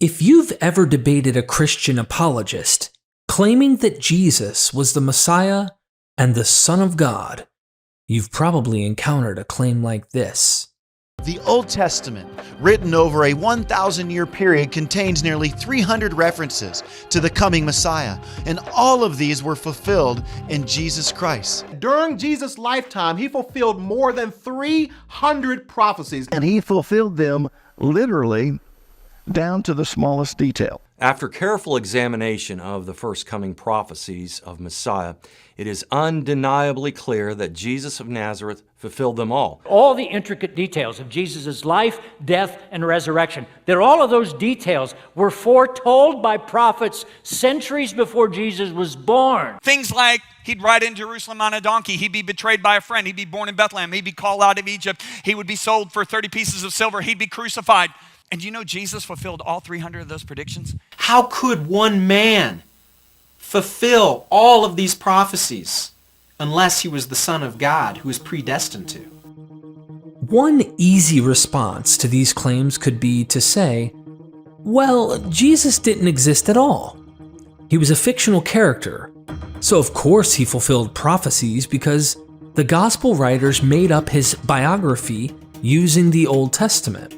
If you've ever debated a Christian apologist claiming that Jesus was the Messiah and the Son of God, you've probably encountered a claim like this. The Old Testament, written over a 1,000-year period, contains nearly 300 references to the coming Messiah, and all of these were fulfilled in Jesus Christ. During Jesus' lifetime, he fulfilled more than 300 prophecies. And he fulfilled them literally down to the smallest detail. After careful examination of the first coming prophecies of Messiah, it is undeniably clear that Jesus of Nazareth fulfilled them all. All the intricate details of Jesus' life, death, and resurrection, that all of those details were foretold by prophets centuries before Jesus was born. Things like he'd ride in Jerusalem on a donkey, he'd be betrayed by a friend, he'd be born in Bethlehem, he'd be called out of Egypt, he would be sold for 30 pieces of silver, he'd be crucified. And you know Jesus fulfilled all 300 of those predictions? How could one man fulfill all of these prophecies unless he was the Son of God who was predestined to? One easy response to these claims could be to say, well, Jesus didn't exist at all. He was a fictional character, so of course he fulfilled prophecies because the gospel writers made up his biography using the Old Testament.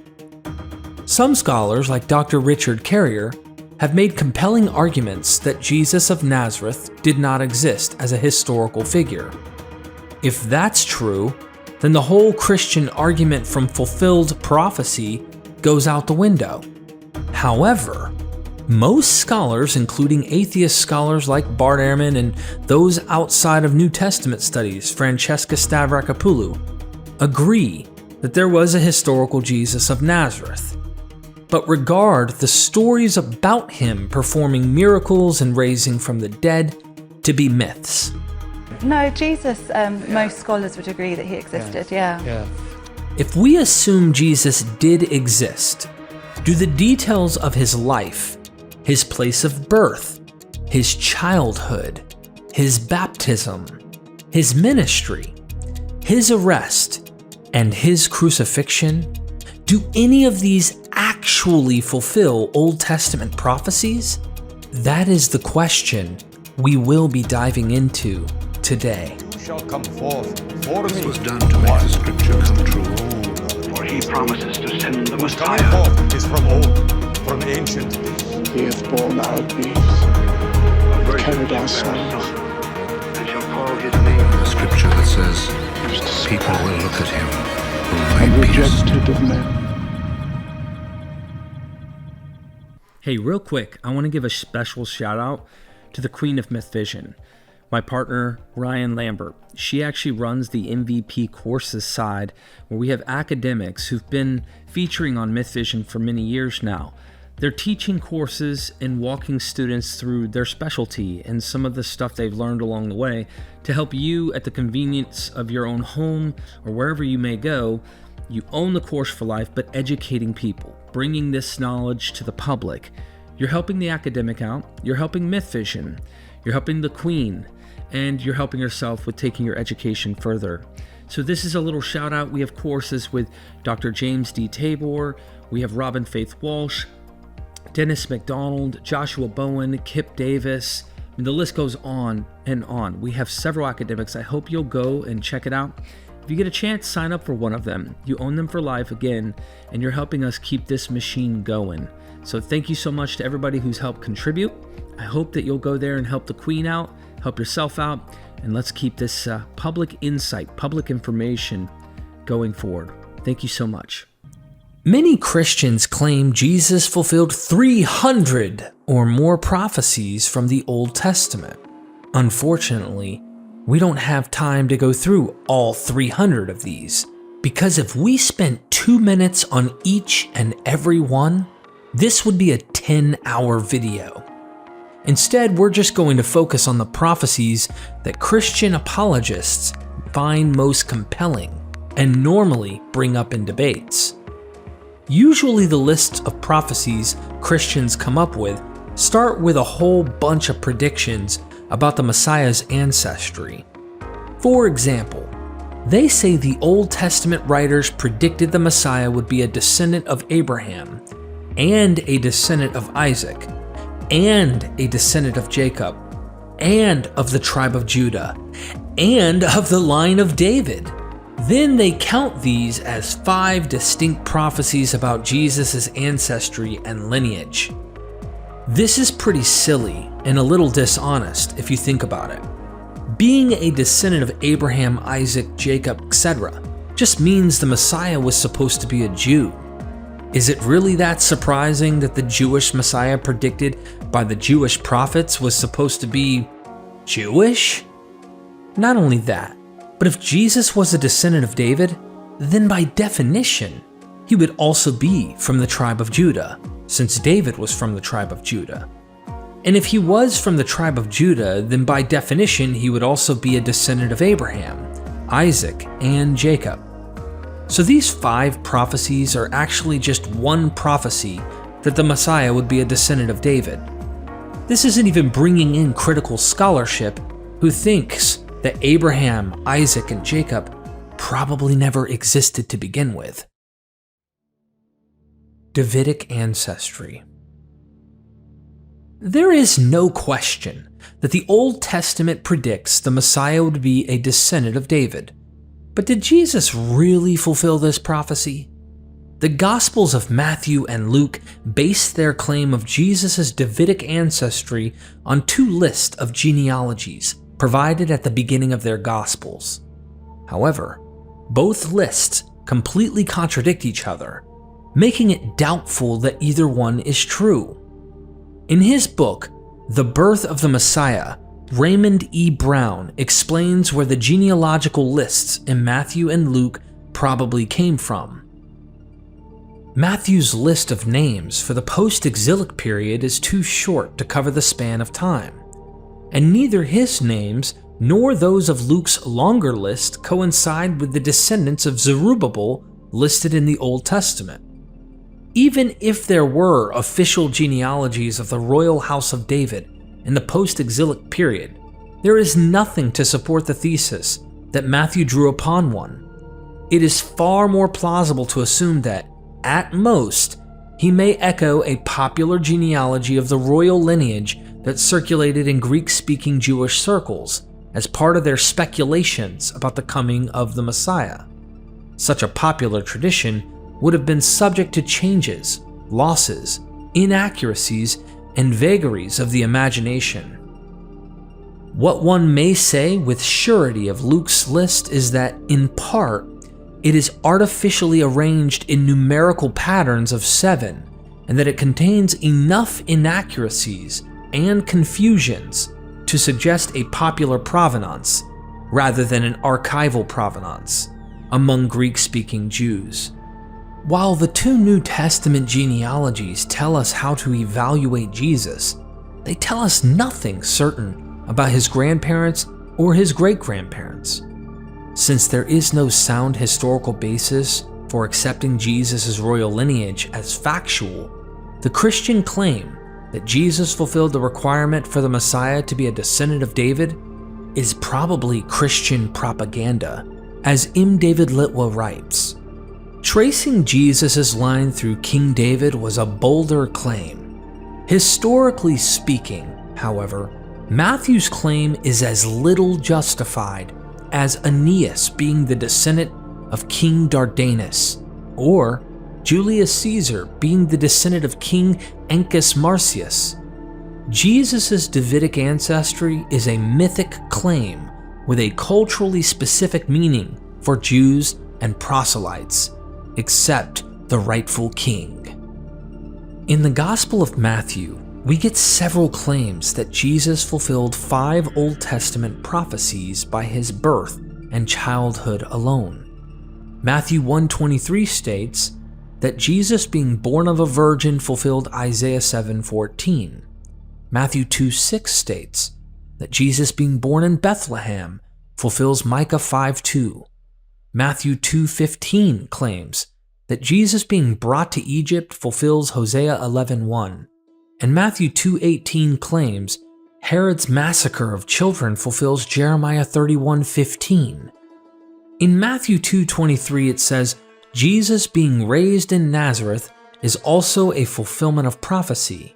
Some scholars, like Dr. Richard Carrier, have made compelling arguments that Jesus of Nazareth did not exist as a historical figure. If that's true, then the whole Christian argument from fulfilled prophecy goes out the window. However, most scholars, including atheist scholars like Bart Ehrman and those outside of New Testament studies, Francesca Stavrakopoulou, agree that there was a historical Jesus of Nazareth, but regard the stories about him performing miracles and raising from the dead to be myths. No, Jesus, most scholars would agree that he existed, yeah. If we assume Jesus did exist, do the details of his life, his place of birth, his childhood, his baptism, his ministry, his arrest, and his crucifixion, do any of these actually fulfill Old Testament prophecies? That is the question we will be diving into today. You shall come forth for this me. was done to make the scripture come true. For he promises to send the Whose Messiah. coming forth is from old, from ancient days. He hath borne our griefs, carried our sorrows. And shall call his name. The scripture that says, people will look at him whom and they pierced. rejected of men. Hey, real quick, I want to give a special shout out to the Queen of MythVision, my partner, Ryan Lambert. She actually runs the MVP courses side, where we have academics who've been featuring on MythVision for many years now. They're teaching courses and walking students through their specialty and some of the stuff they've learned along the way to help you at the convenience of your own home or wherever you may go. You own the course for life, but educating people, bringing this knowledge to the public. You're helping the academic out, you're helping MythVision, you're helping the Queen, and you're helping yourself with taking your education further. So this is a little shout out. We have courses with Dr. James D. Tabor, we have Robin Faith Walsh, Dennis McDonald, Joshua Bowen, Kip Davis, and the list goes on and on. We have several academics. I hope you'll go and check it out. If you get a chance, sign up for one of them. You own them for life again, and you're helping us keep this machine going. So thank you so much to everybody who's helped contribute. I hope that you'll go there and help the Queen out, help yourself out, and let's keep this public insight, public information going forward. Thank you so much. Many Christians claim Jesus fulfilled 300 or more prophecies from the Old Testament. Unfortunately, we don't have time to go through all 300 of these, because if we spent 2 minutes on each and every one, this would be a 10-hour video. Instead, we're just going to focus on the prophecies that Christian apologists find most compelling and normally bring up in debates. Usually the lists of prophecies Christians come up with start with a whole bunch of predictions about the Messiah's ancestry. For example, they say the Old Testament writers predicted the Messiah would be a descendant of Abraham, and a descendant of Isaac, and a descendant of Jacob, and of the tribe of Judah, and of the line of David. Then they count these as 5 distinct prophecies about Jesus' ancestry and lineage. This is pretty silly and a little dishonest if you think about it. Being a descendant of Abraham, Isaac, Jacob, etc. just means the Messiah was supposed to be a Jew. Is it really that surprising that the Jewish Messiah predicted by the Jewish prophets was supposed to be Jewish? Not only that, but if Jesus was a descendant of David, then by definition, he would also be from the tribe of Judah, since David was from the tribe of Judah. And if he was from the tribe of Judah, then by definition, he would also be a descendant of Abraham, Isaac, and Jacob. So these 5 prophecies are actually just one prophecy that the Messiah would be a descendant of David. This isn't even bringing in critical scholarship who thinks that Abraham, Isaac, and Jacob probably never existed to begin with. Davidic ancestry. There is no question that the Old Testament predicts the Messiah would be a descendant of David. But did Jesus really fulfill this prophecy? The Gospels of Matthew and Luke base their claim of Jesus' Davidic ancestry on 2 lists of genealogies provided at the beginning of their Gospels. However, both lists completely contradict each other, making it doubtful that either one is true. In his book, The Birth of the Messiah, Raymond E. Brown explains where the genealogical lists in Matthew and Luke probably came from. Matthew's list of names for the post-exilic period is too short to cover the span of time, and neither his names nor those of Luke's longer list coincide with the descendants of Zerubbabel listed in the Old Testament. Even if there were official genealogies of the royal house of David in the post-exilic period, there is nothing to support the thesis that Matthew drew upon one. It is far more plausible to assume that, at most, he may echo a popular genealogy of the royal lineage that circulated in Greek-speaking Jewish circles as part of their speculations about the coming of the Messiah. Such a popular tradition would have been subject to changes, losses, inaccuracies, and vagaries of the imagination. What one may say with surety of Luke's list is that, in part, it is artificially arranged in numerical patterns of 7, and that it contains enough inaccuracies and confusions to suggest a popular provenance, rather than an archival provenance, among Greek-speaking Jews. While the 2 New Testament genealogies tell us how to evaluate Jesus, they tell us nothing certain about his grandparents or his great-grandparents. Since there is no sound historical basis for accepting Jesus' royal lineage as factual, the Christian claim that Jesus fulfilled the requirement for the Messiah to be a descendant of David is probably Christian propaganda, as M. David Litwa writes. Tracing Jesus' line through King David was a bolder claim. Historically speaking, however, Matthew's claim is as little justified as Aeneas being the descendant of King Dardanus, or Julius Caesar being the descendant of King Ancus Marcius. Jesus' Davidic ancestry is a mythic claim with a culturally specific meaning for Jews and proselytes, except the rightful king. In the Gospel of Matthew, we get several claims that Jesus fulfilled 5 Old Testament prophecies by his birth and childhood alone. Matthew 1:23 states that Jesus being born of a virgin fulfilled Isaiah 7:14. Matthew 2:6 states that Jesus being born in Bethlehem fulfills Micah 5:2. Matthew 2:15 claims that Jesus being brought to Egypt fulfills Hosea 11:1. And Matthew 2:18 claims Herod's massacre of children fulfills Jeremiah 31:15. In Matthew 2:23 it says, Jesus being raised in Nazareth is also a fulfillment of prophecy.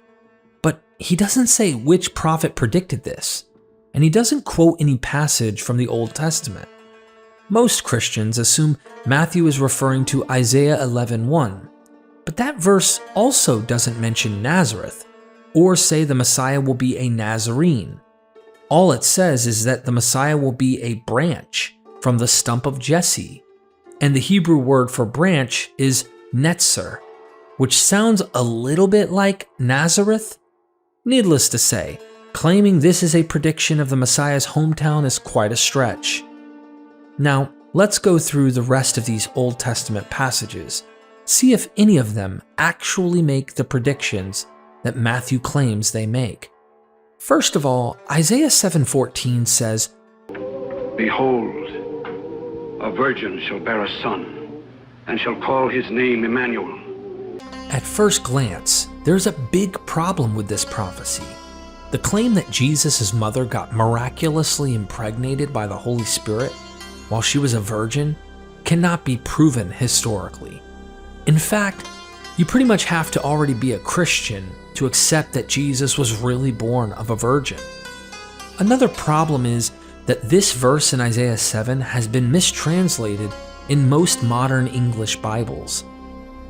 But he doesn't say which prophet predicted this, and he doesn't quote any passage from the Old Testament. Most Christians assume Matthew is referring to Isaiah 11:1, but that verse also doesn't mention Nazareth or say the Messiah will be a Nazarene. All it says is that the Messiah will be a branch from the stump of Jesse, and the Hebrew word for branch is netzer, which sounds a little bit like Nazareth. Needless to say, claiming this is a prediction of the Messiah's hometown is quite a stretch. Now, let's go through the rest of these Old Testament passages, see if any of them actually make the predictions that Matthew claims they make. First of all, Isaiah 7:14 says, Behold, a virgin shall bear a son, and shall call his name Emmanuel. At first glance, there's a big problem with this prophecy. The claim that Jesus' mother got miraculously impregnated by the Holy Spirit while she was a virgin cannot be proven historically. In fact, you pretty much have to already be a Christian to accept that Jesus was really born of a virgin. Another problem is that this verse in Isaiah 7 has been mistranslated in most modern English Bibles.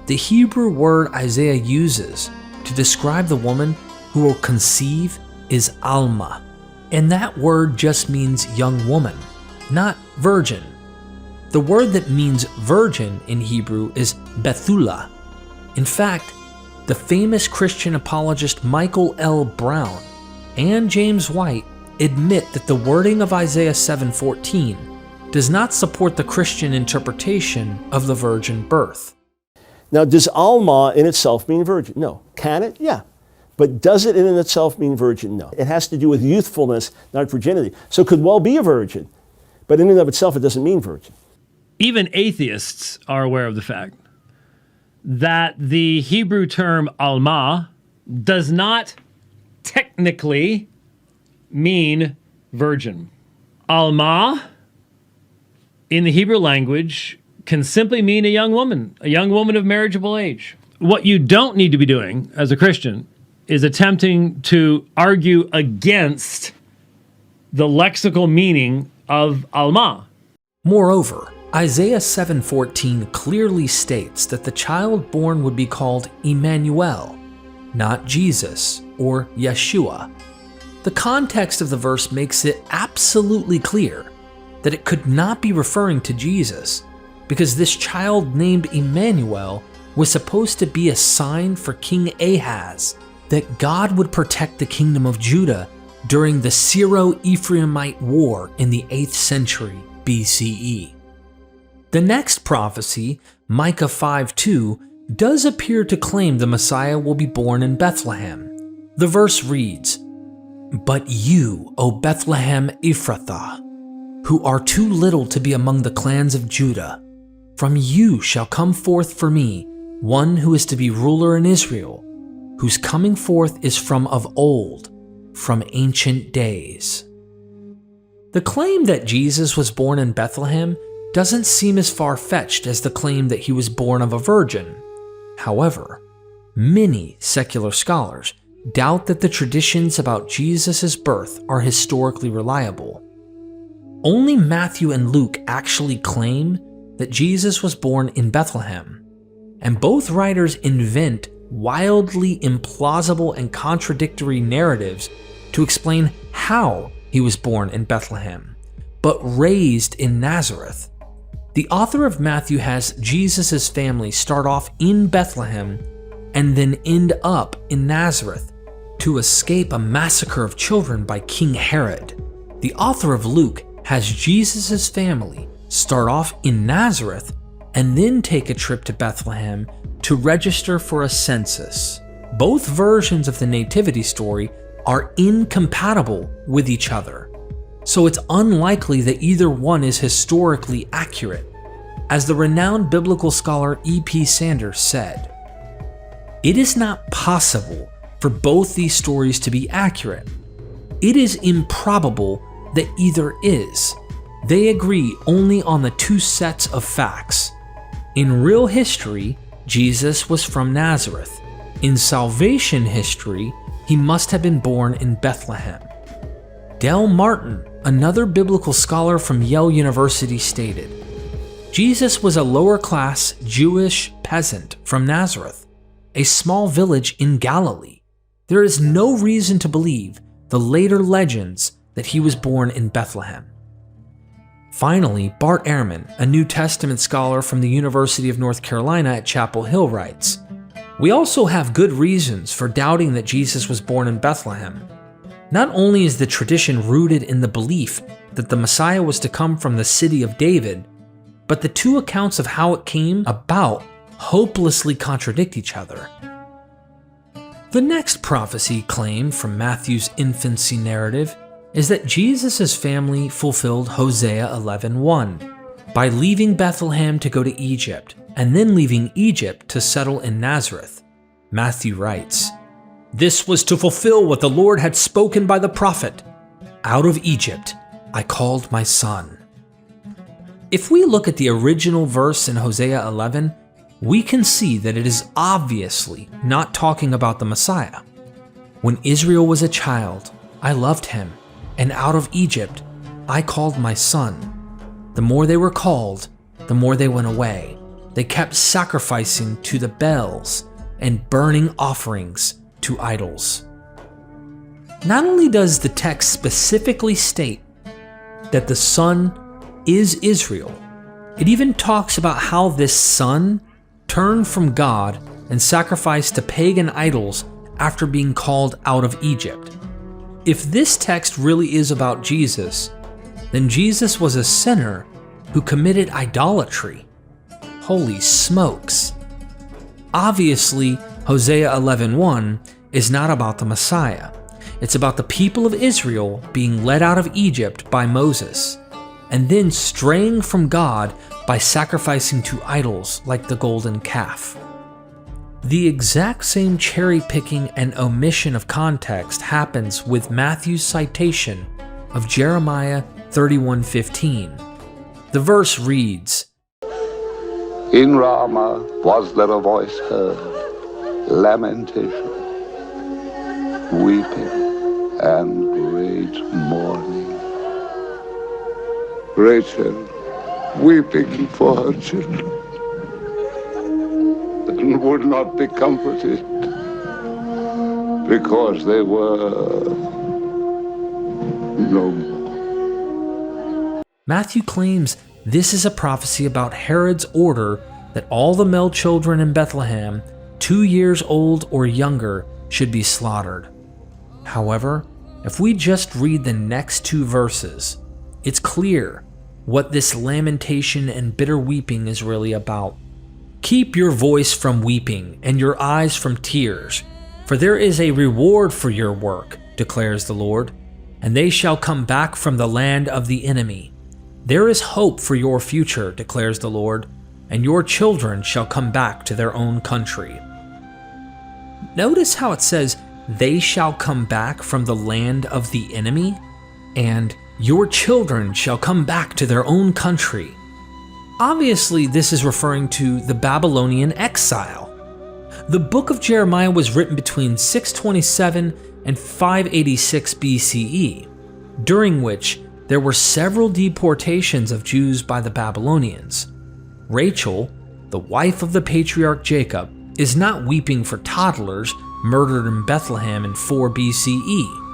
The Hebrew word Isaiah uses to describe the woman who will conceive is Alma, and that word just means young woman, not virgin. The word that means virgin in Hebrew is Bethulah. In fact, the famous Christian apologist Michael L. Brown and James White admit that the wording of Isaiah 7:14 does not support the Christian interpretation of the virgin birth. Now, does Alma in itself mean virgin? No. Can it? Yeah. But does it in itself mean virgin? No. It has to do with youthfulness, not virginity. So it could well be a virgin, but in and of itself, it doesn't mean virgin. Even atheists are aware of the fact that the Hebrew term Alma does not technically mean virgin. Alma in the Hebrew language can simply mean a young woman of marriageable age. What you don't need to be doing as a Christian is attempting to argue against the lexical meaning of Alma. Moreover, Isaiah 7:14 clearly states that the child born would be called Emmanuel, not Jesus or Yeshua. The context of the verse makes it absolutely clear that it could not be referring to Jesus, because this child named Emmanuel was supposed to be a sign for King Ahaz that God would protect the kingdom of Judah during the Syro-Ephraimite War in the 8th century BCE. The next prophecy, Micah 5:2, does appear to claim the Messiah will be born in Bethlehem. The verse reads, "But you, O Bethlehem Ephrathah, who are too little to be among the clans of Judah, from you shall come forth for me one who is to be ruler in Israel, whose coming forth is from of old, from ancient days." The claim that Jesus was born in Bethlehem doesn't seem as far-fetched as the claim that he was born of a virgin. However, many secular scholars doubt that the traditions about Jesus' birth are historically reliable. Only Matthew and Luke actually claim that Jesus was born in Bethlehem, and both writers invent wildly implausible and contradictory narratives to explain how he was born in Bethlehem, but raised in Nazareth. The author of Matthew has Jesus' family start off in Bethlehem and then end up in Nazareth to escape a massacre of children by King Herod. The author of Luke has Jesus' family start off in Nazareth and then take a trip to Bethlehem to register for a census. Both versions of the nativity story are incompatible with each other, so it's unlikely that either one is historically accurate. As the renowned biblical scholar E.P. Sanders said, "It is not possible for both these stories to be accurate. It is improbable that either is. They agree only on the two sets of facts. In real history, Jesus was from Nazareth. In salvation history, he must have been born in Bethlehem. Del Martin, another biblical scholar from Yale University, stated, Jesus was a lower-class Jewish peasant from Nazareth, a small village in Galilee. There is no reason to believe the later legends that he was born in Bethlehem. Finally, Bart Ehrman, a New Testament scholar from the University of North Carolina at Chapel Hill, writes, we also have good reasons for doubting that Jesus was born in Bethlehem. Not only is the tradition rooted in the belief that the Messiah was to come from the city of David, but the two accounts of how it came about hopelessly contradict each other. The next prophecy claim from Matthew's infancy narrative is that Jesus' family fulfilled Hosea 11:1 by leaving Bethlehem to go to Egypt and then leaving Egypt to settle in Nazareth. Matthew writes, this was to fulfill what the Lord had spoken by the prophet, out of Egypt I called my son. If we look at the original verse in Hosea 11, we can see that it is obviously not talking about the Messiah. When Israel was a child, I loved him, and out of Egypt I called my son. The more they were called, the more they went away. They kept sacrificing to the Baals and burning offerings to idols. Not only does the text specifically state that the son is Israel, it even talks about how this son turned from God and sacrificed to pagan idols after being called out of Egypt. If this text really is about Jesus, then Jesus was a sinner who committed idolatry. Holy smokes. Obviously, Hosea 11:1 is not about the Messiah. It's about the people of Israel being led out of Egypt by Moses, and then straying from God by sacrificing to idols like the golden calf. The exact same cherry-picking and omission of context happens with Matthew's citation of Jeremiah 31:15. The verse reads, In Ramah was there a voice heard, lamentation, weeping, and great mourning. Rachel weeping for her children, and would not be comforted because they were no more. Matthew claims this is a prophecy about Herod's order that all the male children in Bethlehem, 2 years old or younger, should be slaughtered. However, if we just read the next 2 verses, it's clear what this lamentation and bitter weeping is really about. Keep your voice from weeping and your eyes from tears, for there is a reward for your work, declares the Lord, and they shall come back from the land of the enemy. There is hope for your future, declares the Lord, and your children shall come back to their own country. Notice how it says, they shall come back from the land of the enemy, and your children shall come back to their own country. Obviously, this is referring to the Babylonian exile. The book of Jeremiah was written between 627 and 586 BCE, during which there were several deportations of Jews by the Babylonians. Rachel, the wife of the patriarch Jacob, is not weeping for toddlers murdered in Bethlehem in 4 BCE.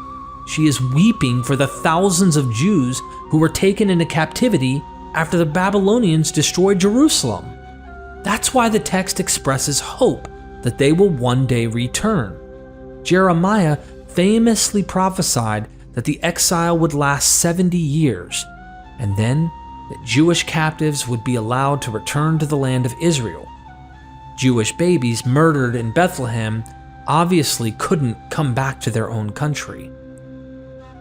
She is weeping for the thousands of Jews who were taken into captivity after the Babylonians destroyed Jerusalem. That's why the text expresses hope that they will one day return. Jeremiah famously prophesied that the exile would last 70 years, and then that Jewish captives would be allowed to return to the land of Israel. Jewish babies murdered in Bethlehem obviously couldn't come back to their own country.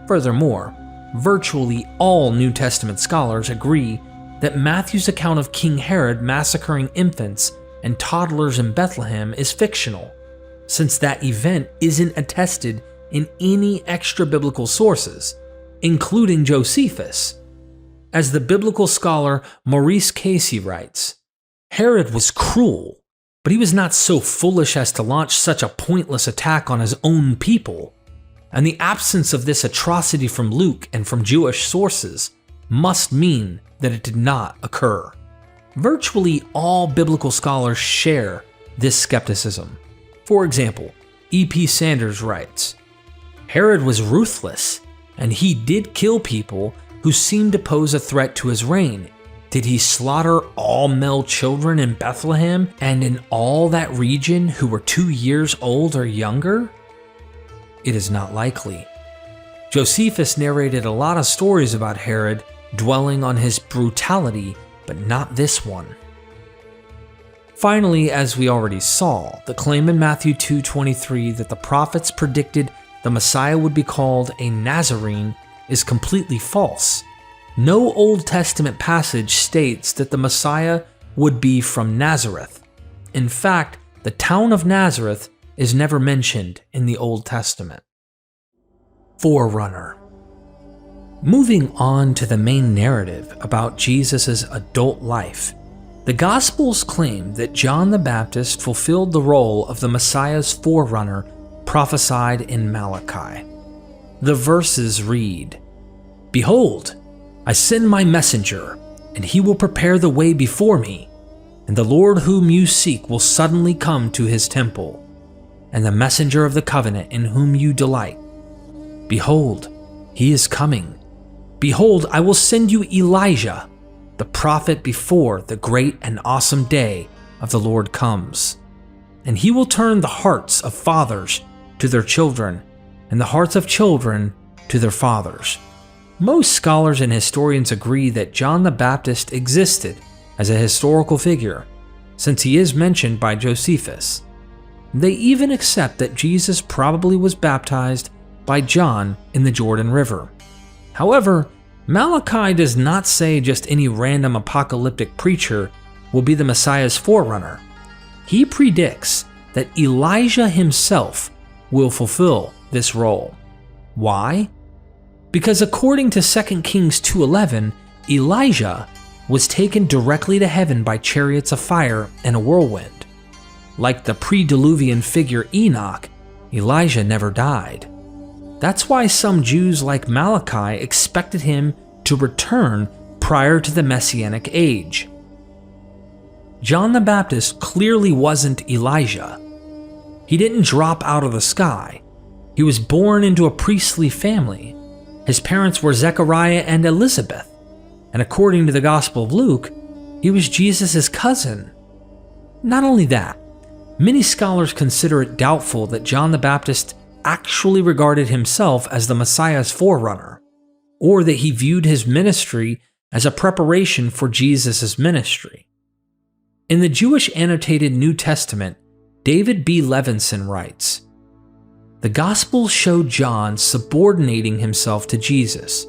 Furthermore, virtually all New Testament scholars agree that Matthew's account of King Herod massacring infants and toddlers in Bethlehem is fictional, since that event isn't attested in any extra-biblical sources, including Josephus. As the biblical scholar Maurice Casey writes, Herod was cruel, But he was not so foolish as to launch such a pointless attack on his own people. And the absence of this atrocity from Luke and from Jewish sources must mean that it did not occur. Virtually all biblical scholars share this skepticism. For example, E.P. Sanders writes, Herod was ruthless, and he did kill people who seemed to pose a threat to his reign. Did he slaughter all male children in Bethlehem and in all that region who were 2 years old or younger? It is not likely. Josephus narrated a lot of stories about Herod, dwelling on his brutality, but not this one. Finally, as we already saw, the claim in Matthew 2:23 that the prophets predicted the Messiah would be called a Nazarene is completely false. No Old Testament passage states that the Messiah would be from Nazareth. In fact, the town of Nazareth is never mentioned in the Old Testament. Forerunner. Moving on to the main narrative about Jesus' adult life, the Gospels claim that John the Baptist fulfilled the role of the Messiah's forerunner prophesied in Malachi. The verses read, Behold, I send my messenger, and he will prepare the way before me, and the Lord whom you seek will suddenly come to his temple, and the messenger of the covenant in whom you delight. Behold, he is coming. Behold, I will send you Elijah, the prophet before the great and awesome day of the Lord comes. And he will turn the hearts of fathers to their children, and the hearts of children to their fathers. Most scholars and historians agree that John the Baptist existed as a historical figure, since he is mentioned by Josephus. They even accept that Jesus probably was baptized by John in the Jordan River. However, Malachi does not say just any random apocalyptic preacher will be the Messiah's forerunner. He predicts that Elijah himself will fulfill this role. Why? Because according to 2 Kings 2:11, Elijah was taken directly to heaven by chariots of fire and a whirlwind. Like the pre-Diluvian figure Enoch, Elijah never died. That's why some Jews like Malachi expected him to return prior to the Messianic age. John the Baptist clearly wasn't Elijah. He didn't drop out of the sky. He was born into a priestly family. His parents were Zechariah and Elizabeth, and according to the Gospel of Luke, he was Jesus' cousin. Not only that, many scholars consider it doubtful that John the Baptist actually regarded himself as the Messiah's forerunner, or that he viewed his ministry as a preparation for Jesus' ministry. In the Jewish annotated New Testament, David B. Levinson writes, The Gospels show John subordinating himself to Jesus.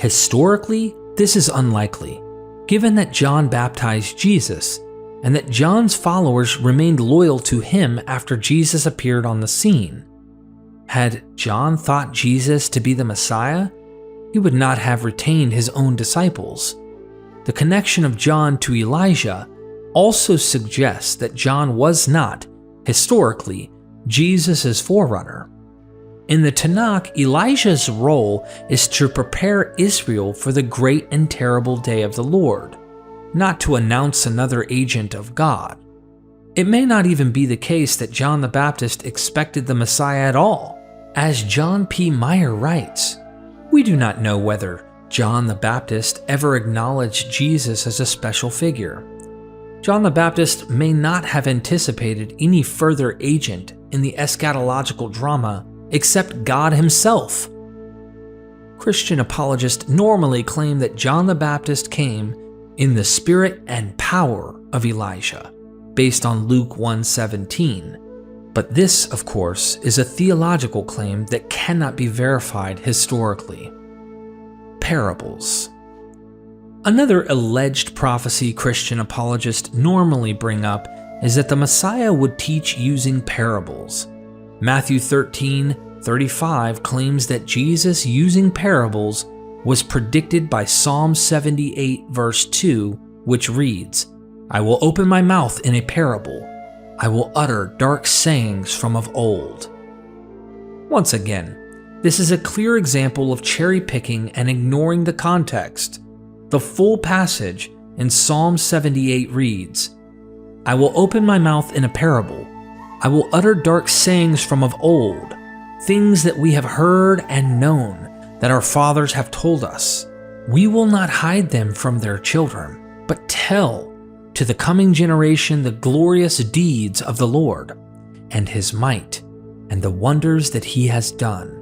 Historically, this is unlikely, given that John baptized Jesus, and that John's followers remained loyal to him after Jesus appeared on the scene. Had John thought Jesus to be the Messiah, he would not have retained his own disciples. The connection of John to Elijah also suggests that John was not, historically, Jesus' forerunner. In the Tanakh, Elijah's role is to prepare Israel for the great and terrible day of the Lord, not to announce another agent of God. It may not even be the case that John the Baptist expected the Messiah at all. As John P. Meyer writes, we do not know whether John the Baptist ever acknowledged Jesus as a special figure. John the Baptist may not have anticipated any further agent in the eschatological drama except God himself. Christian apologists normally claim that John the Baptist came in the spirit and power of Elijah, based on Luke 1:17. But this, of course, is a theological claim that cannot be verified historically. Parables. Another alleged prophecy Christian apologists normally bring up is that the Messiah would teach using parables. Matthew 13:35 claims that Jesus using parables was predicted by Psalm 78 verse 2, which reads, I will open my mouth in a parable. I will utter dark sayings from of old. Once again, this is a clear example of cherry picking and ignoring the context. The full passage in Psalm 78 reads, I will open my mouth in a parable. I will utter dark sayings from of old, things that we have heard and known, that our fathers have told us. We will not hide them from their children, but tell to the coming generation the glorious deeds of the Lord, and his might, and the wonders that he has done.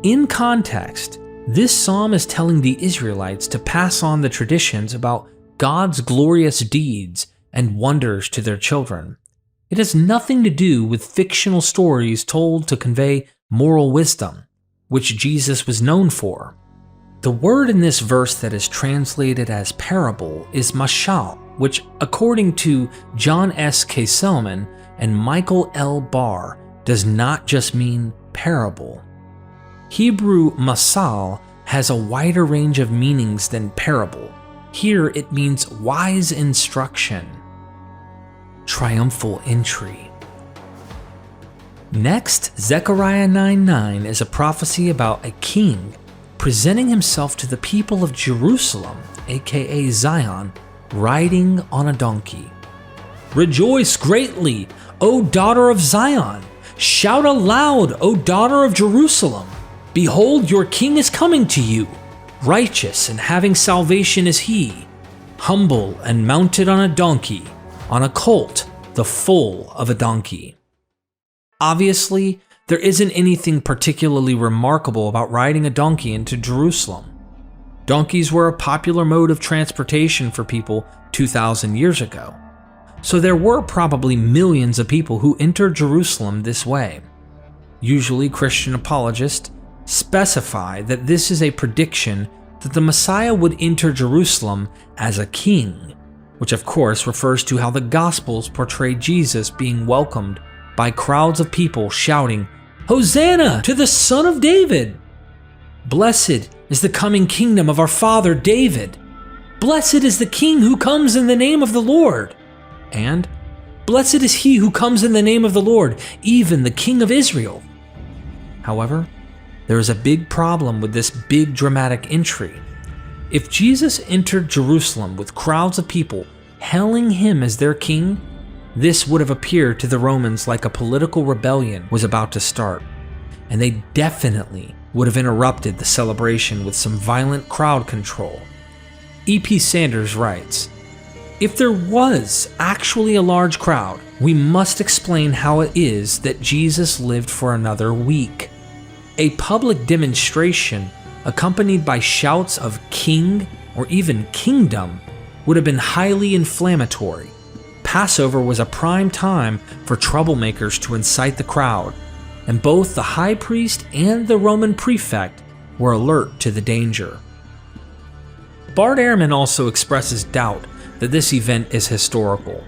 In context, this psalm is telling the Israelites to pass on the traditions about God's glorious deeds and wonders to their children. It has nothing to do with fictional stories told to convey moral wisdom, which Jesus was known for. The word in this verse that is translated as parable is mashal, which, according to John S. Kesselman and Michael L. Barr, does not just mean parable. Hebrew masal has a wider range of meanings than parable. Here it means wise instruction. Triumphal entry. Next, Zechariah 9:9 is a prophecy about a king presenting himself to the people of Jerusalem, aka Zion, riding on a donkey. Rejoice greatly, O daughter of Zion! Shout aloud, O daughter of Jerusalem! Behold, your king is coming to you. Righteous and having salvation is he, humble and mounted on a donkey, on a colt, the foal of a donkey. Obviously, there isn't anything particularly remarkable about riding a donkey into Jerusalem. Donkeys were a popular mode of transportation for people 2,000 years ago, so there were probably millions of people who entered Jerusalem this way. Usually, Christian apologists specify that this is a prediction that the Messiah would enter Jerusalem as a king, which of course refers to how the Gospels portray Jesus being welcomed by crowds of people shouting, Hosanna to the Son of David! Blessed is the coming kingdom of our father David! Blessed is the King who comes in the name of the Lord! And, blessed is he who comes in the name of the Lord, even the King of Israel! However, there is a big problem with this big dramatic entry. If Jesus entered Jerusalem with crowds of people hailing him as their king, this would have appeared to the Romans like a political rebellion was about to start, and they definitely would have interrupted the celebration with some violent crowd control. E.P. Sanders writes, if there was actually a large crowd, we must explain how it is that Jesus lived for another week. A public demonstration accompanied by shouts of king or even kingdom would have been highly inflammatory. Passover was a prime time for troublemakers to incite the crowd, and both the high priest and the Roman prefect were alert to the danger. Bart Ehrman also expresses doubt that this event is historical.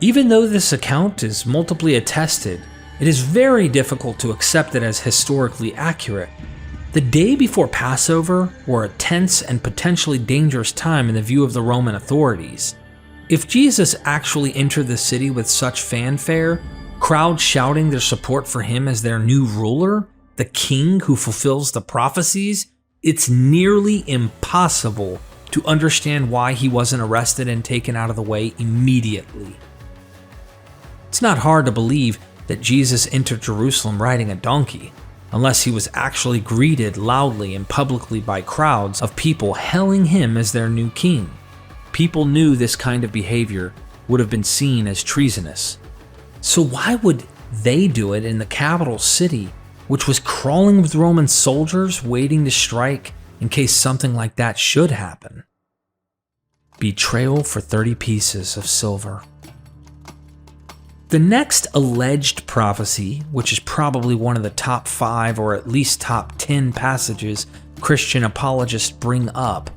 Even though this account is multiply attested, it is very difficult to accept it as historically accurate. The day before Passover were a tense and potentially dangerous time in the view of the Roman authorities. If Jesus actually entered the city with such fanfare, crowds shouting their support for him as their new ruler, the king who fulfills the prophecies, it's nearly impossible to understand why he wasn't arrested and taken out of the way immediately. It's not hard to believe that Jesus entered Jerusalem riding a donkey, unless he was actually greeted loudly and publicly by crowds of people hailing him as their new king. People knew this kind of behavior would have been seen as treasonous. So why would they do it in the capital city, which was crawling with Roman soldiers waiting to strike in case something like that should happen? Betrayal for 30 pieces of silver. The next alleged prophecy, which is probably one of the top 5 or at least top 10 passages Christian apologists bring up,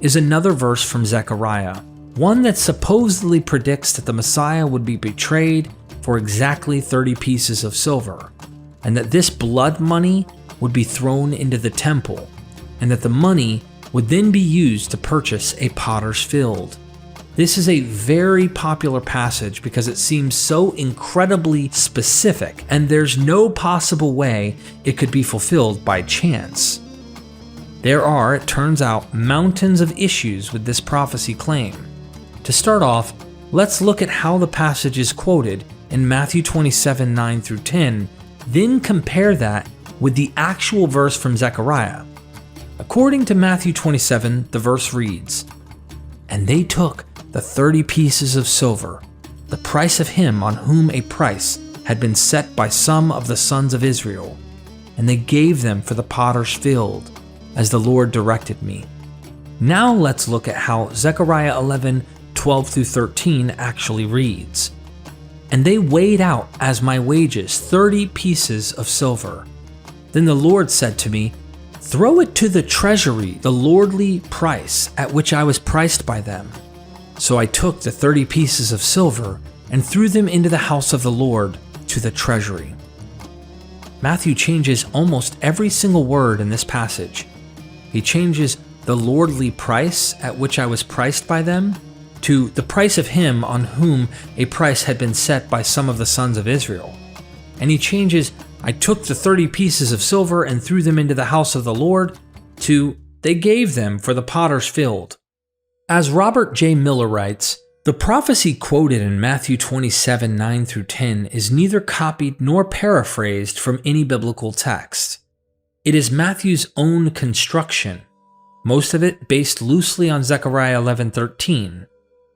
is another verse from Zechariah, one that supposedly predicts that the Messiah would be betrayed for exactly 30 pieces of silver, and that this blood money would be thrown into the temple, and that the money would then be used to purchase a potter's field. This is a very popular passage because it seems so incredibly specific, and there's no possible way it could be fulfilled by chance. There are, it turns out, mountains of issues with this prophecy claim. To start off, let's look at how the passage is quoted in Matthew 27, 9 through 10, then compare that with the actual verse from Zechariah. According to Matthew 27, the verse reads, "And they took the 30 pieces of silver, the price of him on whom a price had been set by some of the sons of Israel, and they gave them for the potter's field, as the Lord directed me." Now let's look at how Zechariah 11, 12 through 13 actually reads. "And they weighed out as my wages 30 pieces of silver. Then the Lord said to me, Throw it to the treasury, the lordly price at which I was priced by them. So I took the 30 pieces of silver and threw them into the house of the Lord, to the treasury." Matthew changes almost every single word in this passage. He changes the lordly price at which I was priced by them to the price of him on whom a price had been set by some of the sons of Israel. And he changes "I took the 30 pieces of silver and threw them into the house of the Lord" to "they gave them for the potter's field." As Robert J. Miller writes, the prophecy quoted in Matthew 27, 9 through 10 is neither copied nor paraphrased from any biblical text. It is Matthew's own construction, most of it based loosely on Zechariah 11:13.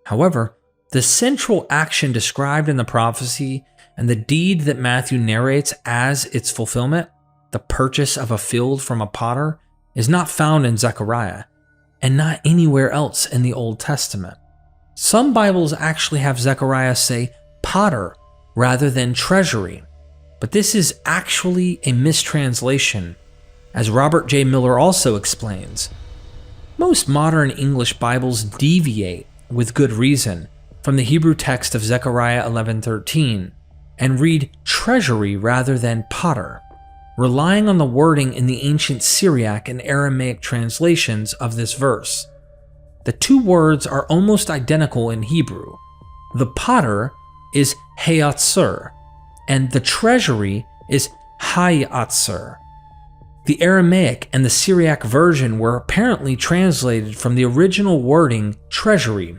However, the central action described in the prophecy and the deed that Matthew narrates as its fulfillment, the purchase of a field from a potter, is not found in Zechariah, and not anywhere else in the Old Testament. Some Bibles actually have Zechariah say potter rather than treasury, but this is actually a mistranslation, as Robert J. Miller also explains. Most modern English Bibles deviate, with good reason, from the Hebrew text of Zechariah 11:13 and read treasury rather than potter, relying on the wording in the ancient Syriac and Aramaic translations of this verse. The two words are almost identical in Hebrew. The potter is heyatsur, and the treasury is hayatsur. The Aramaic and the Syriac version were apparently translated from the original wording treasury,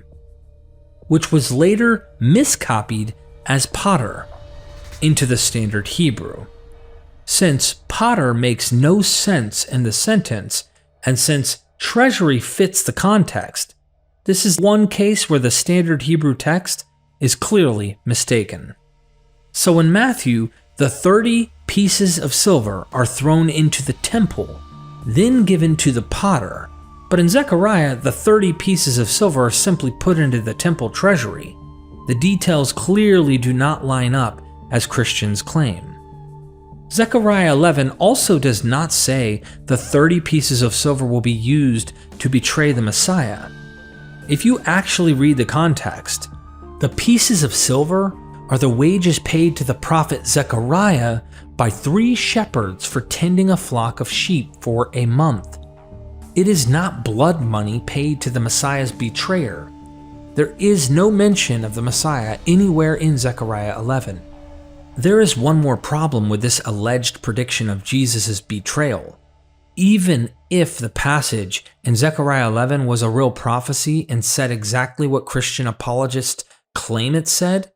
which was later miscopied as potter into the standard Hebrew. Since potter makes no sense in the sentence, and since treasury fits the context, this is one case where the standard Hebrew text is clearly mistaken. So in Matthew, the 30 pieces of silver are thrown into the temple, then given to the potter. But in Zechariah, the 30 pieces of silver are simply put into the temple treasury. The details clearly do not line up as Christians claim. Zechariah 11 also does not say the 30 pieces of silver will be used to betray the Messiah. If you actually read the context, the pieces of silver are the wages paid to the prophet Zechariah by 3 shepherds for tending a flock of sheep for a month. It is not blood money paid to the Messiah's betrayer. There is no mention of the Messiah anywhere in Zechariah 11. There is one more problem with this alleged prediction of Jesus' betrayal. Even if the passage in Zechariah 11 was a real prophecy and said exactly what Christian apologists claim it said,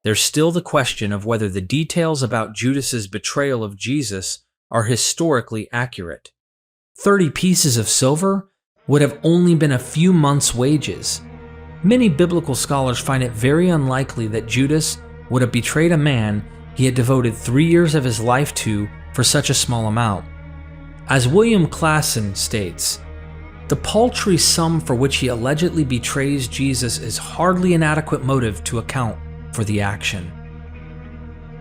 there's still the question of whether the details about Judas's betrayal of Jesus are historically accurate. 30 pieces of silver would have only been a few months' wages. Many biblical scholars find it very unlikely that Judas would have betrayed a man he had devoted 3 years of his life to for such a small amount. As William Klassen states, the paltry sum for which he allegedly betrays Jesus is hardly an adequate motive to account for the action.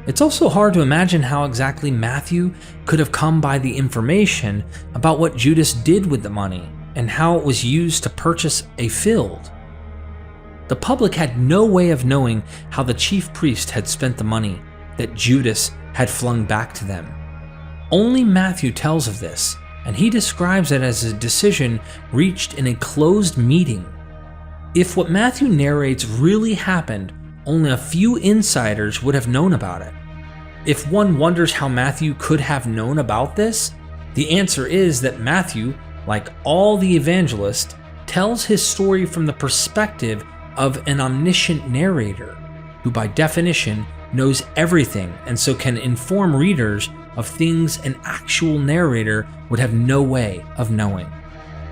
It's also hard to imagine how exactly Matthew could have come by the information about what Judas did with the money and how it was used to purchase a field. The public had no way of knowing how the chief priest had spent the money that Judas had flung back to them. Only Matthew tells of this, and he describes it as a decision reached in a closed meeting. If what Matthew narrates really happened, only a few insiders would have known about it. If one wonders how Matthew could have known about this, the answer is that Matthew, like all the evangelists, tells his story from the perspective of an omniscient narrator, who by definition knows everything and so can inform readers of things an actual narrator would have no way of knowing.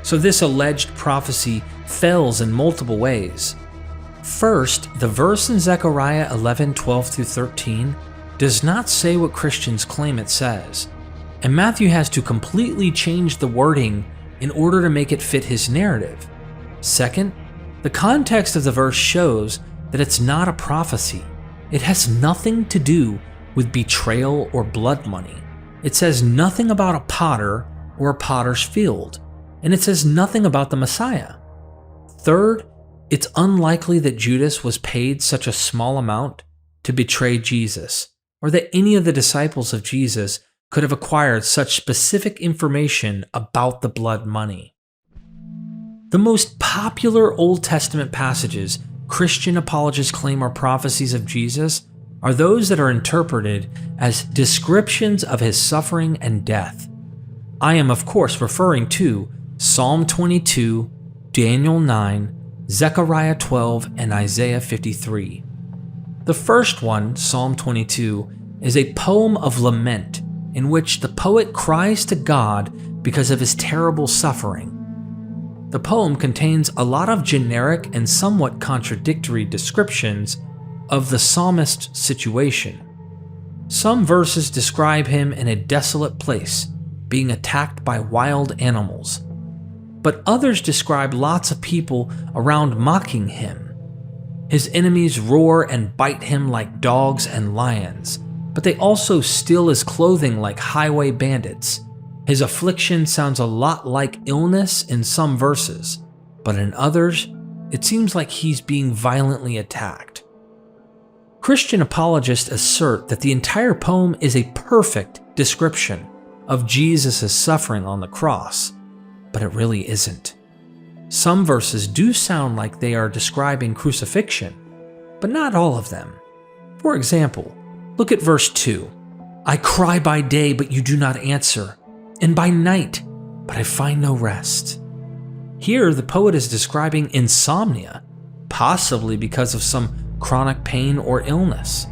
So this alleged prophecy fails in multiple ways. First, the verse in Zechariah 11:12-13 does not say what Christians claim it says, and Matthew has to completely change the wording in order to make it fit his narrative. Second, the context of the verse shows that it's not a prophecy. It has nothing to do with betrayal or blood money. It says nothing about a potter or a potter's field, and it says nothing about the Messiah. Third, it's unlikely that Judas was paid such a small amount to betray Jesus, or that any of the disciples of Jesus could have acquired such specific information about the blood money. The most popular Old Testament passages Christian apologists claim are prophecies of Jesus are those that are interpreted as descriptions of his suffering and death. I am, of course, referring to Psalm 22, Daniel 9, Zechariah 12, and Isaiah 53. The first one, Psalm 22, is a poem of lament in which the poet cries to God because of his terrible suffering. The poem contains a lot of generic and somewhat contradictory descriptions of the psalmist's situation. Some verses describe him in a desolate place, being attacked by wild animals, but others describe lots of people around mocking him. His enemies roar and bite him like dogs and lions, but they also steal his clothing like highway bandits. His affliction sounds a lot like illness in some verses, but in others, it seems like he's being violently attacked. Christian apologists assert that the entire poem is a perfect description of Jesus' suffering on the cross, but it really isn't. Some verses do sound like they are describing crucifixion, but not all of them. For example, look at verse 2. I cry by day, but you do not answer, and by night, but I find no rest. Here, the poet is describing insomnia, possibly because of some chronic pain or illness.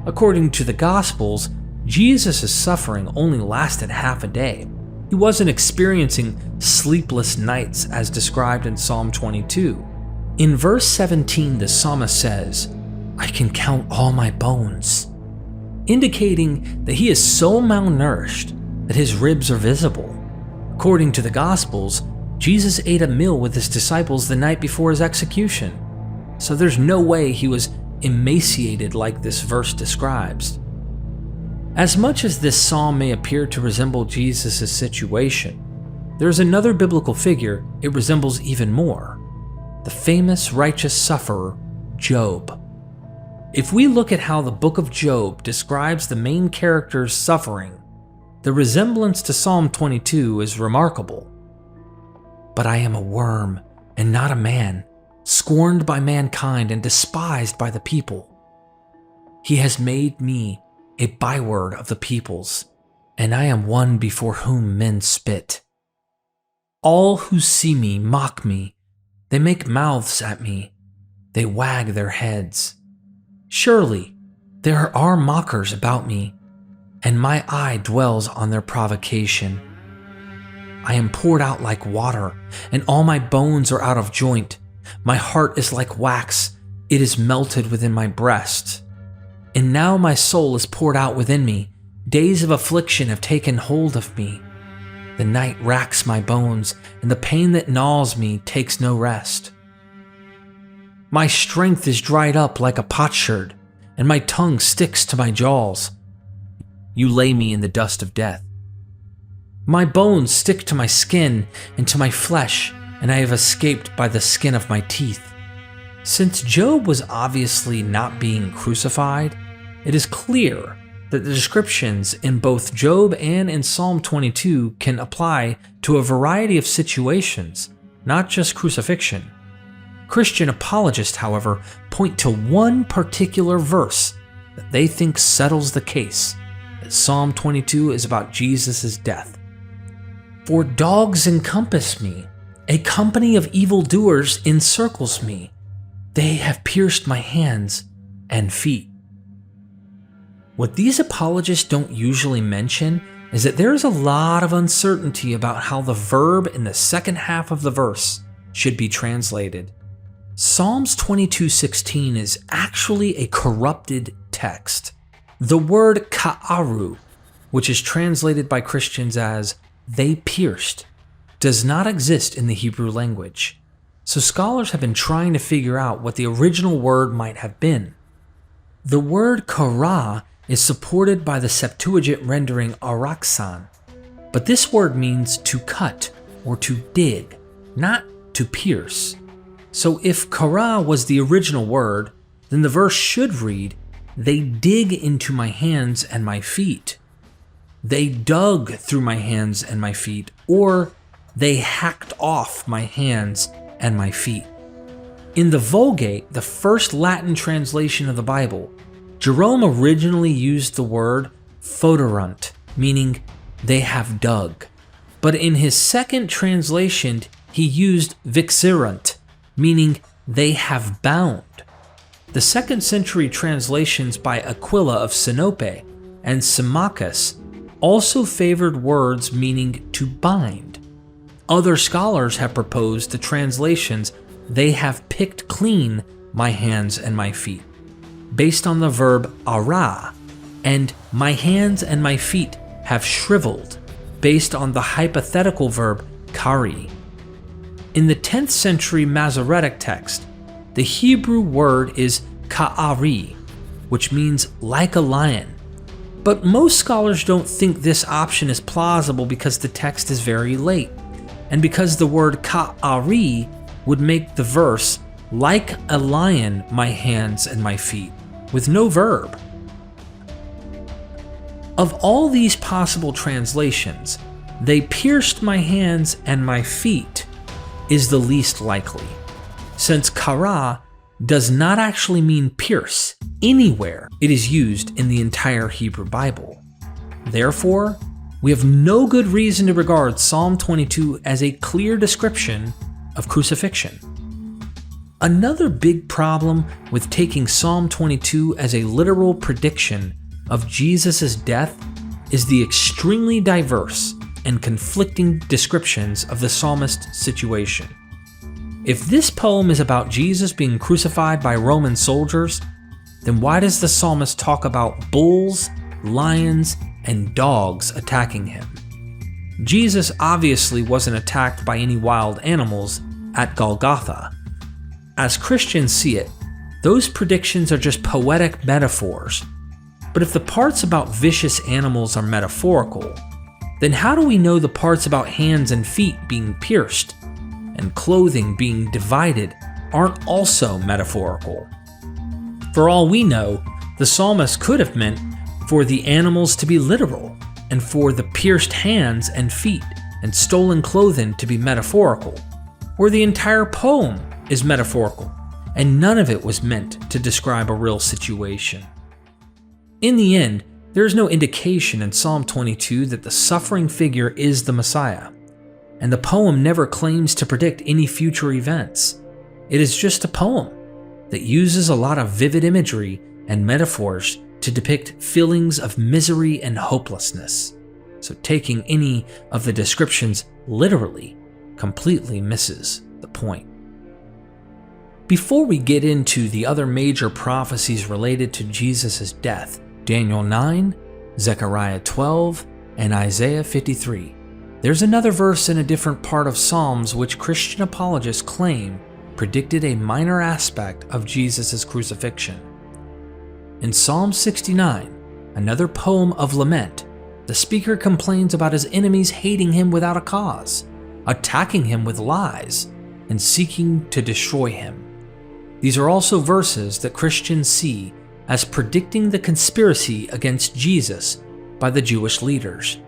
According to the Gospels, Jesus' suffering only lasted half a day. He wasn't experiencing sleepless nights as described in Psalm 22. In verse 17, the psalmist says, I can count all my bones, indicating that he is so malnourished that his ribs are visible. According to the Gospels, Jesus ate a meal with his disciples the night before his execution, so there's no way he was emaciated like this verse describes. As much as this psalm may appear to resemble Jesus' situation, there's another biblical figure it resembles even more, the famous righteous sufferer, Job. If we look at how the book of Job describes the main character's suffering, the resemblance to Psalm 22 is remarkable. But I am a worm and not a man, scorned by mankind and despised by the people. He has made me a byword of the peoples, and I am one before whom men spit. All who see me mock me. They make mouths at me. They wag their heads. Surely there are mockers about me, and my eye dwells on their provocation. I am poured out like water, and all my bones are out of joint. My heart is like wax, it is melted within my breast. And now my soul is poured out within me. Days of affliction have taken hold of me. The night racks my bones, and the pain that gnaws me takes no rest. My strength is dried up like a potsherd, and my tongue sticks to my jaws. You lay me in the dust of death. My bones stick to my skin and to my flesh, and I have escaped by the skin of my teeth. Since Job was obviously not being crucified, it is clear that the descriptions in both Job and in Psalm 22 can apply to a variety of situations, not just crucifixion. Christian apologists, however, point to one particular verse that they think settles the case, that Psalm 22 is about Jesus' death. "For dogs encompass me, a company of evildoers encircles me. They have pierced my hands and feet." What these apologists don't usually mention is that there is a lot of uncertainty about how the verb in the second half of the verse should be translated. Psalms 22:16 is actually a corrupted text. The word ka'aru, which is translated by Christians as "they pierced," does not exist in the Hebrew language. So scholars have been trying to figure out what the original word might have been. The word kara is supported by the Septuagint rendering araxan, but this word means to cut or to dig, not to pierce. So if kara was the original word, then the verse should read, "They dig into my hands and my feet." "They dug through my hands and my feet," or "they hacked off my hands and my feet." In the Vulgate, the first Latin translation of the Bible, Jerome originally used the word foderunt, meaning "they have dug." But in his second translation, he used vixerunt, meaning "they have bound." The 2nd century translations by Aquila of Sinope and Symmachus also favored words meaning to bind. Other scholars have proposed the translations "they have picked clean my hands and my feet," based on the verb ara, and "my hands and my feet have shriveled," based on the hypothetical verb kari. In the 10th century Masoretic text, the Hebrew word is ka'ari, which means "like a lion." But most scholars don't think this option is plausible because the text is very late, and because the word ka'ari would make the verse "like a lion my hands and my feet," with no verb. Of all these possible translations, "they pierced my hands and my feet" is the least likely, since kara does not actually mean pierce anywhere it is used in the entire Hebrew Bible. Therefore, we have no good reason to regard Psalm 22 as a clear description of crucifixion. Another big problem with taking Psalm 22 as a literal prediction of Jesus' death is the extremely diverse and conflicting descriptions of the psalmist's situation. If this poem is about Jesus being crucified by Roman soldiers, then why does the psalmist talk about bulls, lions, and dogs attacking him? Jesus obviously wasn't attacked by any wild animals at Golgotha. As Christians see it, those predictions are just poetic metaphors. But if the parts about vicious animals are metaphorical, then how do we know the parts about hands and feet being pierced and clothing being divided aren't also metaphorical? For all we know, the psalmist could have meant for the animals to be literal, and for the pierced hands and feet and stolen clothing to be metaphorical, or the entire poem is metaphorical, and none of it was meant to describe a real situation. In the end, there is no indication in Psalm 22 that the suffering figure is the Messiah, and the poem never claims to predict any future events. It is just a poem that uses a lot of vivid imagery and metaphors to depict feelings of misery and hopelessness, so taking any of the descriptions literally completely misses the point. Before we get into the other major prophecies related to Jesus' death, Daniel 9, Zechariah 12, and Isaiah 53, there's another verse in a different part of Psalms which Christian apologists claim predicted a minor aspect of Jesus' crucifixion. In Psalm 69, another poem of lament, the speaker complains about his enemies hating him without a cause, attacking him with lies, and seeking to destroy him. These are also verses that Christians see as predicting the conspiracy against Jesus by the Jewish leaders.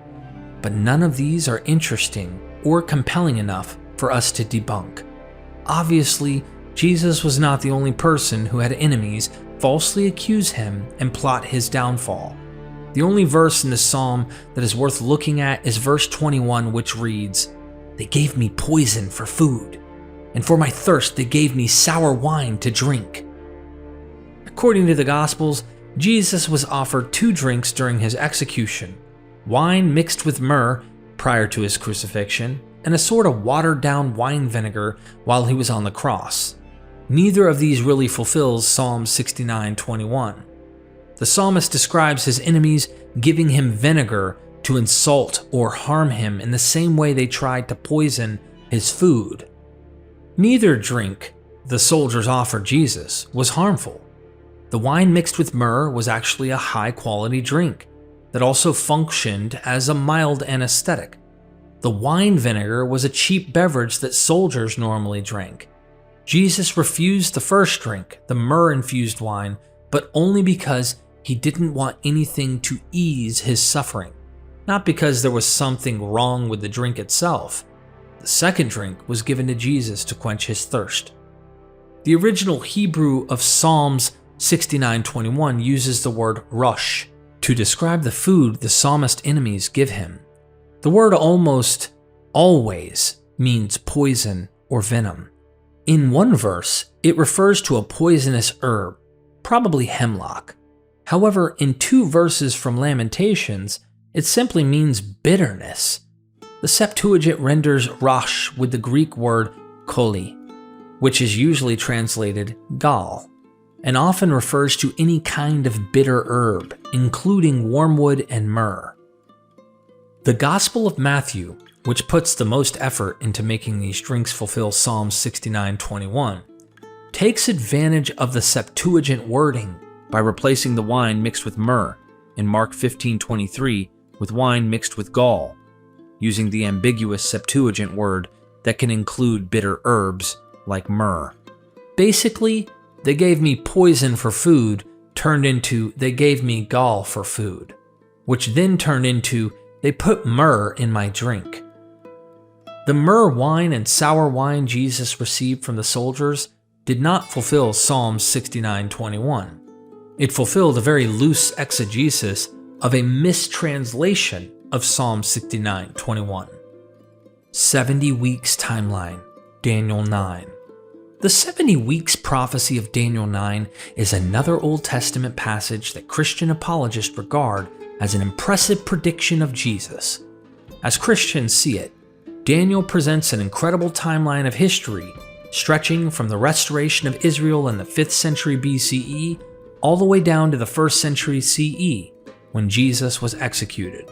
But none of these are interesting or compelling enough for us to debunk. Obviously, Jesus was not the only person who had enemies falsely accuse him and plot his downfall. The only verse in the psalm that is worth looking at is verse 21, which reads, "They gave me poison for food, and for my thirst they gave me sour wine to drink." According to the Gospels, Jesus was offered 2 drinks during his execution: wine mixed with myrrh prior to his crucifixion, and a sort of watered-down wine vinegar while he was on the cross. Neither of these really fulfills Psalm 69:21. The psalmist describes his enemies giving him vinegar to insult or harm him in the same way they tried to poison his food. Neither drink the soldiers offered Jesus was harmful. The wine mixed with myrrh was actually a high-quality drink that also functioned as a mild anesthetic. The wine vinegar was a cheap beverage that soldiers normally drank. Jesus refused the first drink, the myrrh-infused wine, but only because he didn't want anything to ease his suffering, not because there was something wrong with the drink itself. The second drink was given to Jesus to quench his thirst. The original Hebrew of Psalms 69:21 uses the word rush to describe the food the psalmist's enemies give him. The word almost always means poison or venom. In one verse, it refers to a poisonous herb, probably hemlock. However, in 2 verses from Lamentations, it simply means bitterness. The Septuagint renders rush with the Greek word koli, which is usually translated gall, and often refers to any kind of bitter herb, including wormwood and myrrh. The Gospel of Matthew, which puts the most effort into making these drinks fulfill Psalm 69:21, takes advantage of the Septuagint wording by replacing the wine mixed with myrrh in Mark 15:23 with wine mixed with gall, using the ambiguous Septuagint word that can include bitter herbs like myrrh. Basically, they gave me poison for food turned into they gave me gall for food, which then turned into they put myrrh in my drink. The myrrh wine and sour wine Jesus received from the soldiers did not fulfill Psalm 69:21. It fulfilled a very loose exegesis of a mistranslation of Psalm 69:21. 70 weeks timeline, Daniel 9. The 70 weeks prophecy of Daniel 9 is another Old Testament passage that Christian apologists regard as an impressive prediction of Jesus. As Christians see it, Daniel presents an incredible timeline of history stretching from the restoration of Israel in the 5th century BCE all the way down to the 1st century CE when Jesus was executed.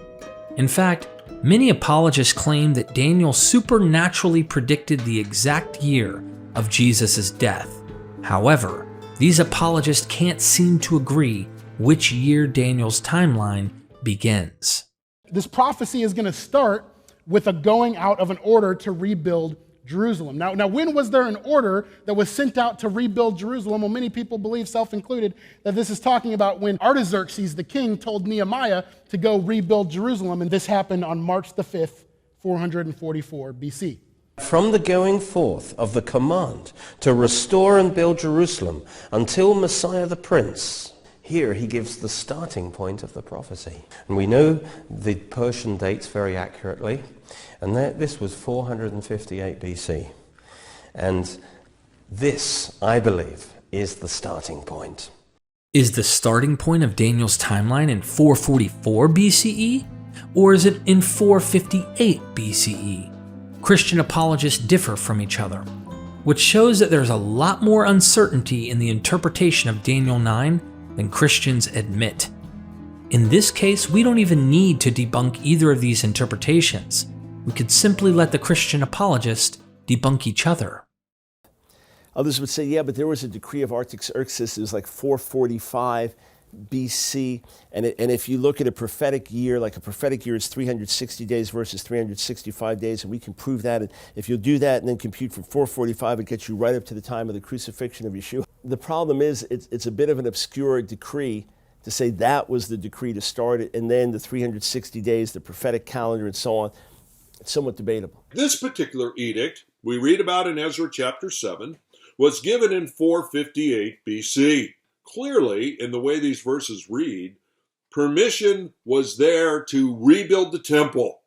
In fact, many apologists claim that Daniel supernaturally predicted the exact year of Jesus' death. However, these apologists can't seem to agree which year Daniel's timeline begins. This prophecy is going to start with a going out of an order to rebuild Jerusalem. Now, when was there an order that was sent out to rebuild Jerusalem? Well, many people believe, self-included, that this is talking about when Artaxerxes, the king, told Nehemiah to go rebuild Jerusalem, and this happened on March the 5th, 444 BC. From the going forth of the command to restore and build Jerusalem until Messiah the Prince, here he gives the starting point of the prophecy. And we know the Persian dates very accurately, and this was 458 BC. And this, I believe, is the starting point. Is the starting point of Daniel's timeline in 444 BCE? Or is it in 458 BCE? Christian apologists differ from each other, which shows that there's a lot more uncertainty in the interpretation of Daniel 9 than Christians admit. In this case, we don't even need to debunk either of these interpretations. We could simply let the Christian apologist debunk each other. Others would say, yeah, but there was a decree of Artaxerxes, it was like 445 BC, and if you look at a prophetic year, like a prophetic year is 360 days versus 365 days, and we can prove that. And if you'll do that and then compute from 445, it gets you right up to the time of the crucifixion of Yeshua. The problem is it's a bit of an obscure decree to say that was the decree to start it, and then the 360 days, the prophetic calendar, and so on. It's somewhat debatable. This particular edict we read about in Ezra chapter 7 was given in 458 BC. Clearly, in the way these verses read, permission was there to rebuild the temple,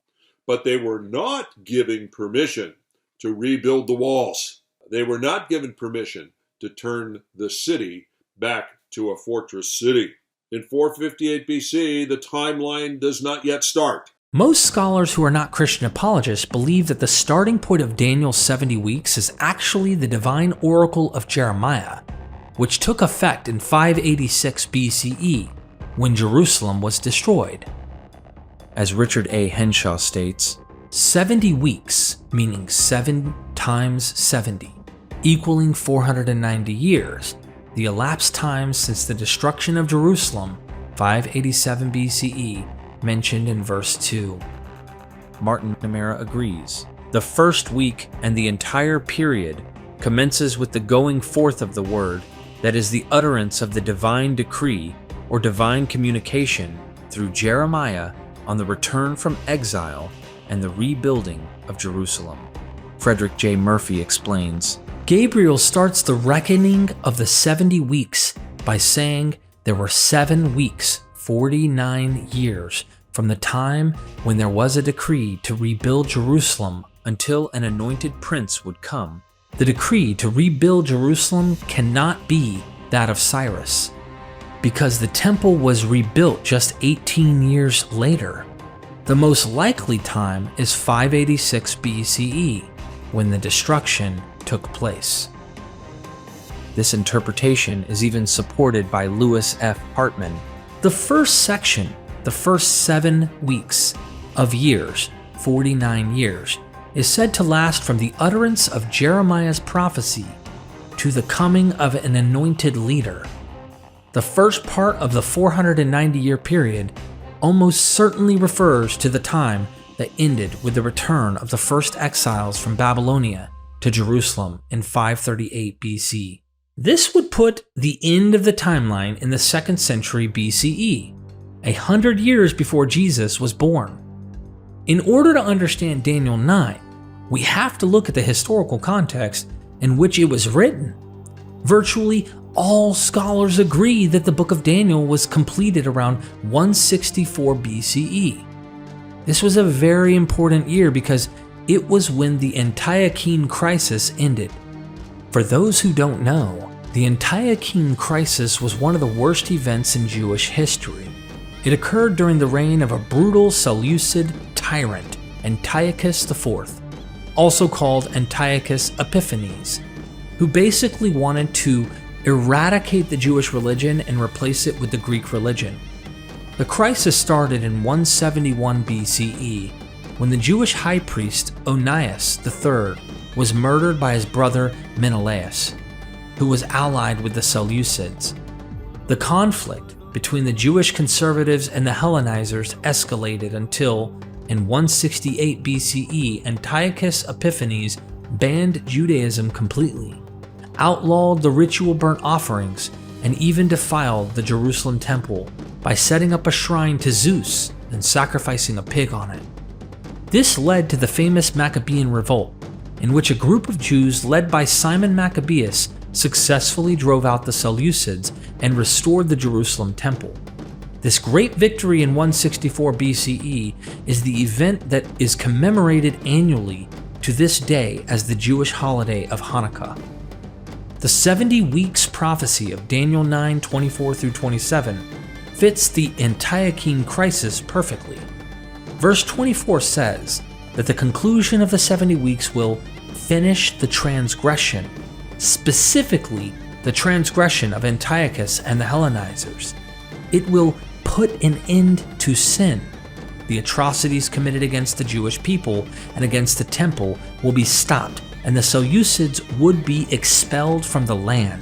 but they were not giving permission to rebuild the walls. They were not given permission to turn the city back to a fortress city. In 458 BC, the timeline does not yet start. Most scholars who are not Christian apologists believe that the starting point of Daniel's 70 weeks is actually the divine oracle of Jeremiah, which took effect in 586 BCE, when Jerusalem was destroyed. As Richard A. Henshaw states, 70 weeks, meaning 7 times 70, equaling 490 years, the elapsed time since the destruction of Jerusalem, 587 BCE, mentioned in verse 2. Martin Namara agrees. The first week and the entire period commences with the going forth of the word, that is the utterance of the divine decree or divine communication through Jeremiah on the return from exile and the rebuilding of Jerusalem. Frederick J. Murphy explains, Gabriel starts the reckoning of the 70 weeks by saying there were 7 weeks, 49 years, from the time when there was a decree to rebuild Jerusalem until an anointed prince would come. The decree to rebuild Jerusalem cannot be that of Cyrus, because the temple was rebuilt just 18 years later. The most likely time is 586 BCE, when the destruction took place. This interpretation is even supported by Lewis F. Hartman. The first section, the first 7 weeks of years, 49 years, is said to last from the utterance of Jeremiah's prophecy to the coming of an anointed leader. The first part of the 490-year period almost certainly refers to the time that ended with the return of the first exiles from Babylonia to Jerusalem in 538 BC. This would put the end of the timeline in the 2nd century BCE, 100 years before Jesus was born. In order to understand Daniel 9, we have to look at the historical context in which it was written. Virtually all scholars agree that the book of Daniel was completed around 164 BCE. This was a very important year because it was when the Antiochene crisis ended. For those who don't know, the Antiochene crisis was one of the worst events in Jewish history. It occurred during the reign of a brutal Seleucid tyrant, Antiochus IV, also called Antiochus Epiphanes, who basically wanted to eradicate the Jewish religion and replace it with the Greek religion. The crisis started in 171 BCE, when the Jewish high priest Onias III was murdered by his brother Menelaus, who was allied with the Seleucids. The conflict between the Jewish conservatives and the Hellenizers escalated until, in 168 BCE, Antiochus Epiphanes banned Judaism completely, outlawed the ritual burnt offerings, and even defiled the Jerusalem temple by setting up a shrine to Zeus and sacrificing a pig on it. This led to the famous Maccabean revolt, in which a group of Jews led by Simon Maccabeus successfully drove out the Seleucids and restored the Jerusalem temple. This great victory in 164 BCE is the event that is commemorated annually to this day as the Jewish holiday of Hanukkah. The 70 weeks prophecy of Daniel 9:24 through 27 fits the Antiochene crisis perfectly. Verse 24 says that the conclusion of the 70 weeks will finish the transgression, specifically the transgression of Antiochus and the Hellenizers. It will put an end to sin. The atrocities committed against the Jewish people and against the temple will be stopped, and the Seleucids would be expelled from the land.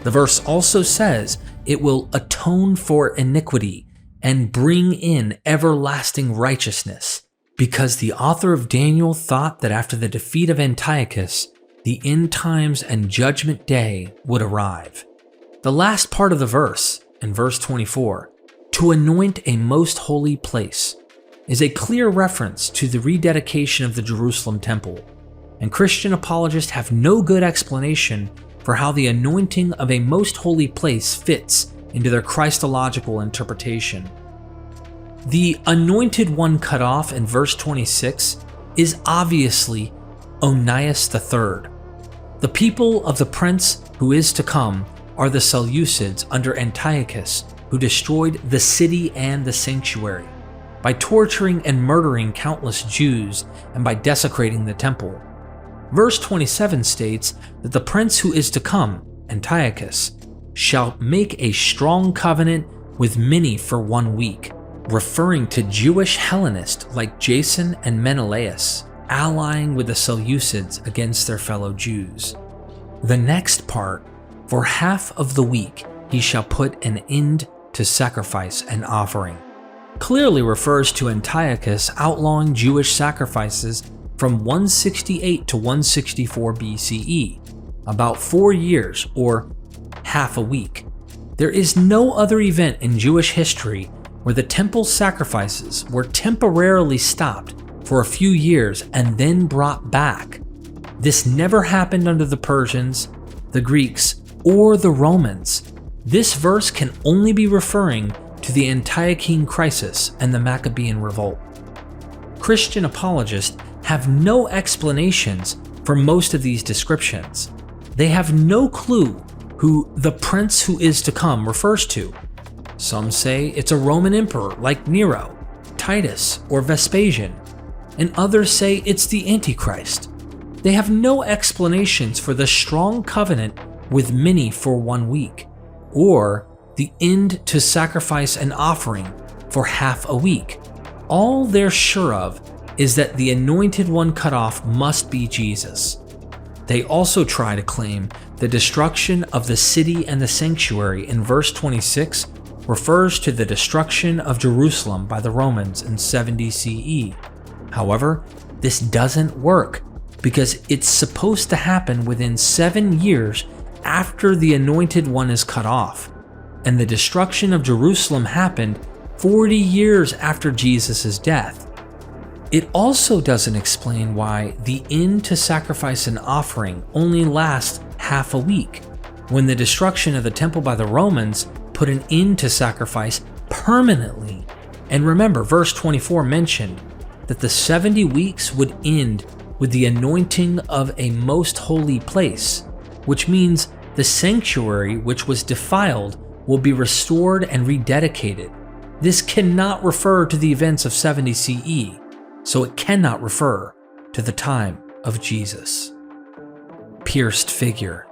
The verse also says it will atone for iniquity and bring in everlasting righteousness, because the author of Daniel thought that after the defeat of Antiochus, the end times and judgment day would arrive. The last part of the verse, in verse 24, to anoint a most holy place, is a clear reference to the rededication of the Jerusalem temple, and Christian apologists have no good explanation for how the anointing of a most holy place fits into their Christological interpretation. The anointed one cut off in verse 26 is obviously Onias III. The people of the prince who is to come are the Seleucids under Antiochus, who destroyed the city and the sanctuary by torturing and murdering countless Jews and by desecrating the temple. Verse 27 states that the prince who is to come, Antiochus, shall make a strong covenant with many for 1 week, referring to Jewish Hellenists like Jason and Menelaus, allying with the Seleucids against their fellow Jews. The next part, for half of the week he shall put an end to sacrifice and offering, clearly refers to Antiochus outlawing Jewish sacrifices from 168 to 164 BCE, about 4 years or half a week. There is no other event in Jewish history where the temple sacrifices were temporarily stopped for a few years and then brought back. This never happened under the Persians, the Greeks, or the Romans. This verse can only be referring to the Antiochene crisis and the Maccabean revolt. Christian apologists have no explanations for most of these descriptions. They have no clue who the prince who is to come refers to. Some say it's a Roman emperor like Nero, Titus, or Vespasian, and others say it's the Antichrist. They have no explanations for the strong covenant with many for 1 week, or the end to sacrifice and offering for half a week. All they're sure of is that the anointed one cut off must be Jesus. They also try to claim the destruction of the city and the sanctuary in verse 26 refers to the destruction of Jerusalem by the Romans in 70 CE. However, this doesn't work because it's supposed to happen within 7 years after the anointed one is cut off, and the destruction of Jerusalem happened 40 years after Jesus' death. It also doesn't explain why the end to sacrifice and offering only lasts half a week, when the destruction of the temple by the Romans put an end to sacrifice permanently. And remember, verse 24 mentioned that the 70 weeks would end with the anointing of a most holy place, which means the sanctuary which was defiled will be restored and rededicated. This cannot refer to the events of 70 CE, so it cannot refer to the time of Jesus. Pierced figure.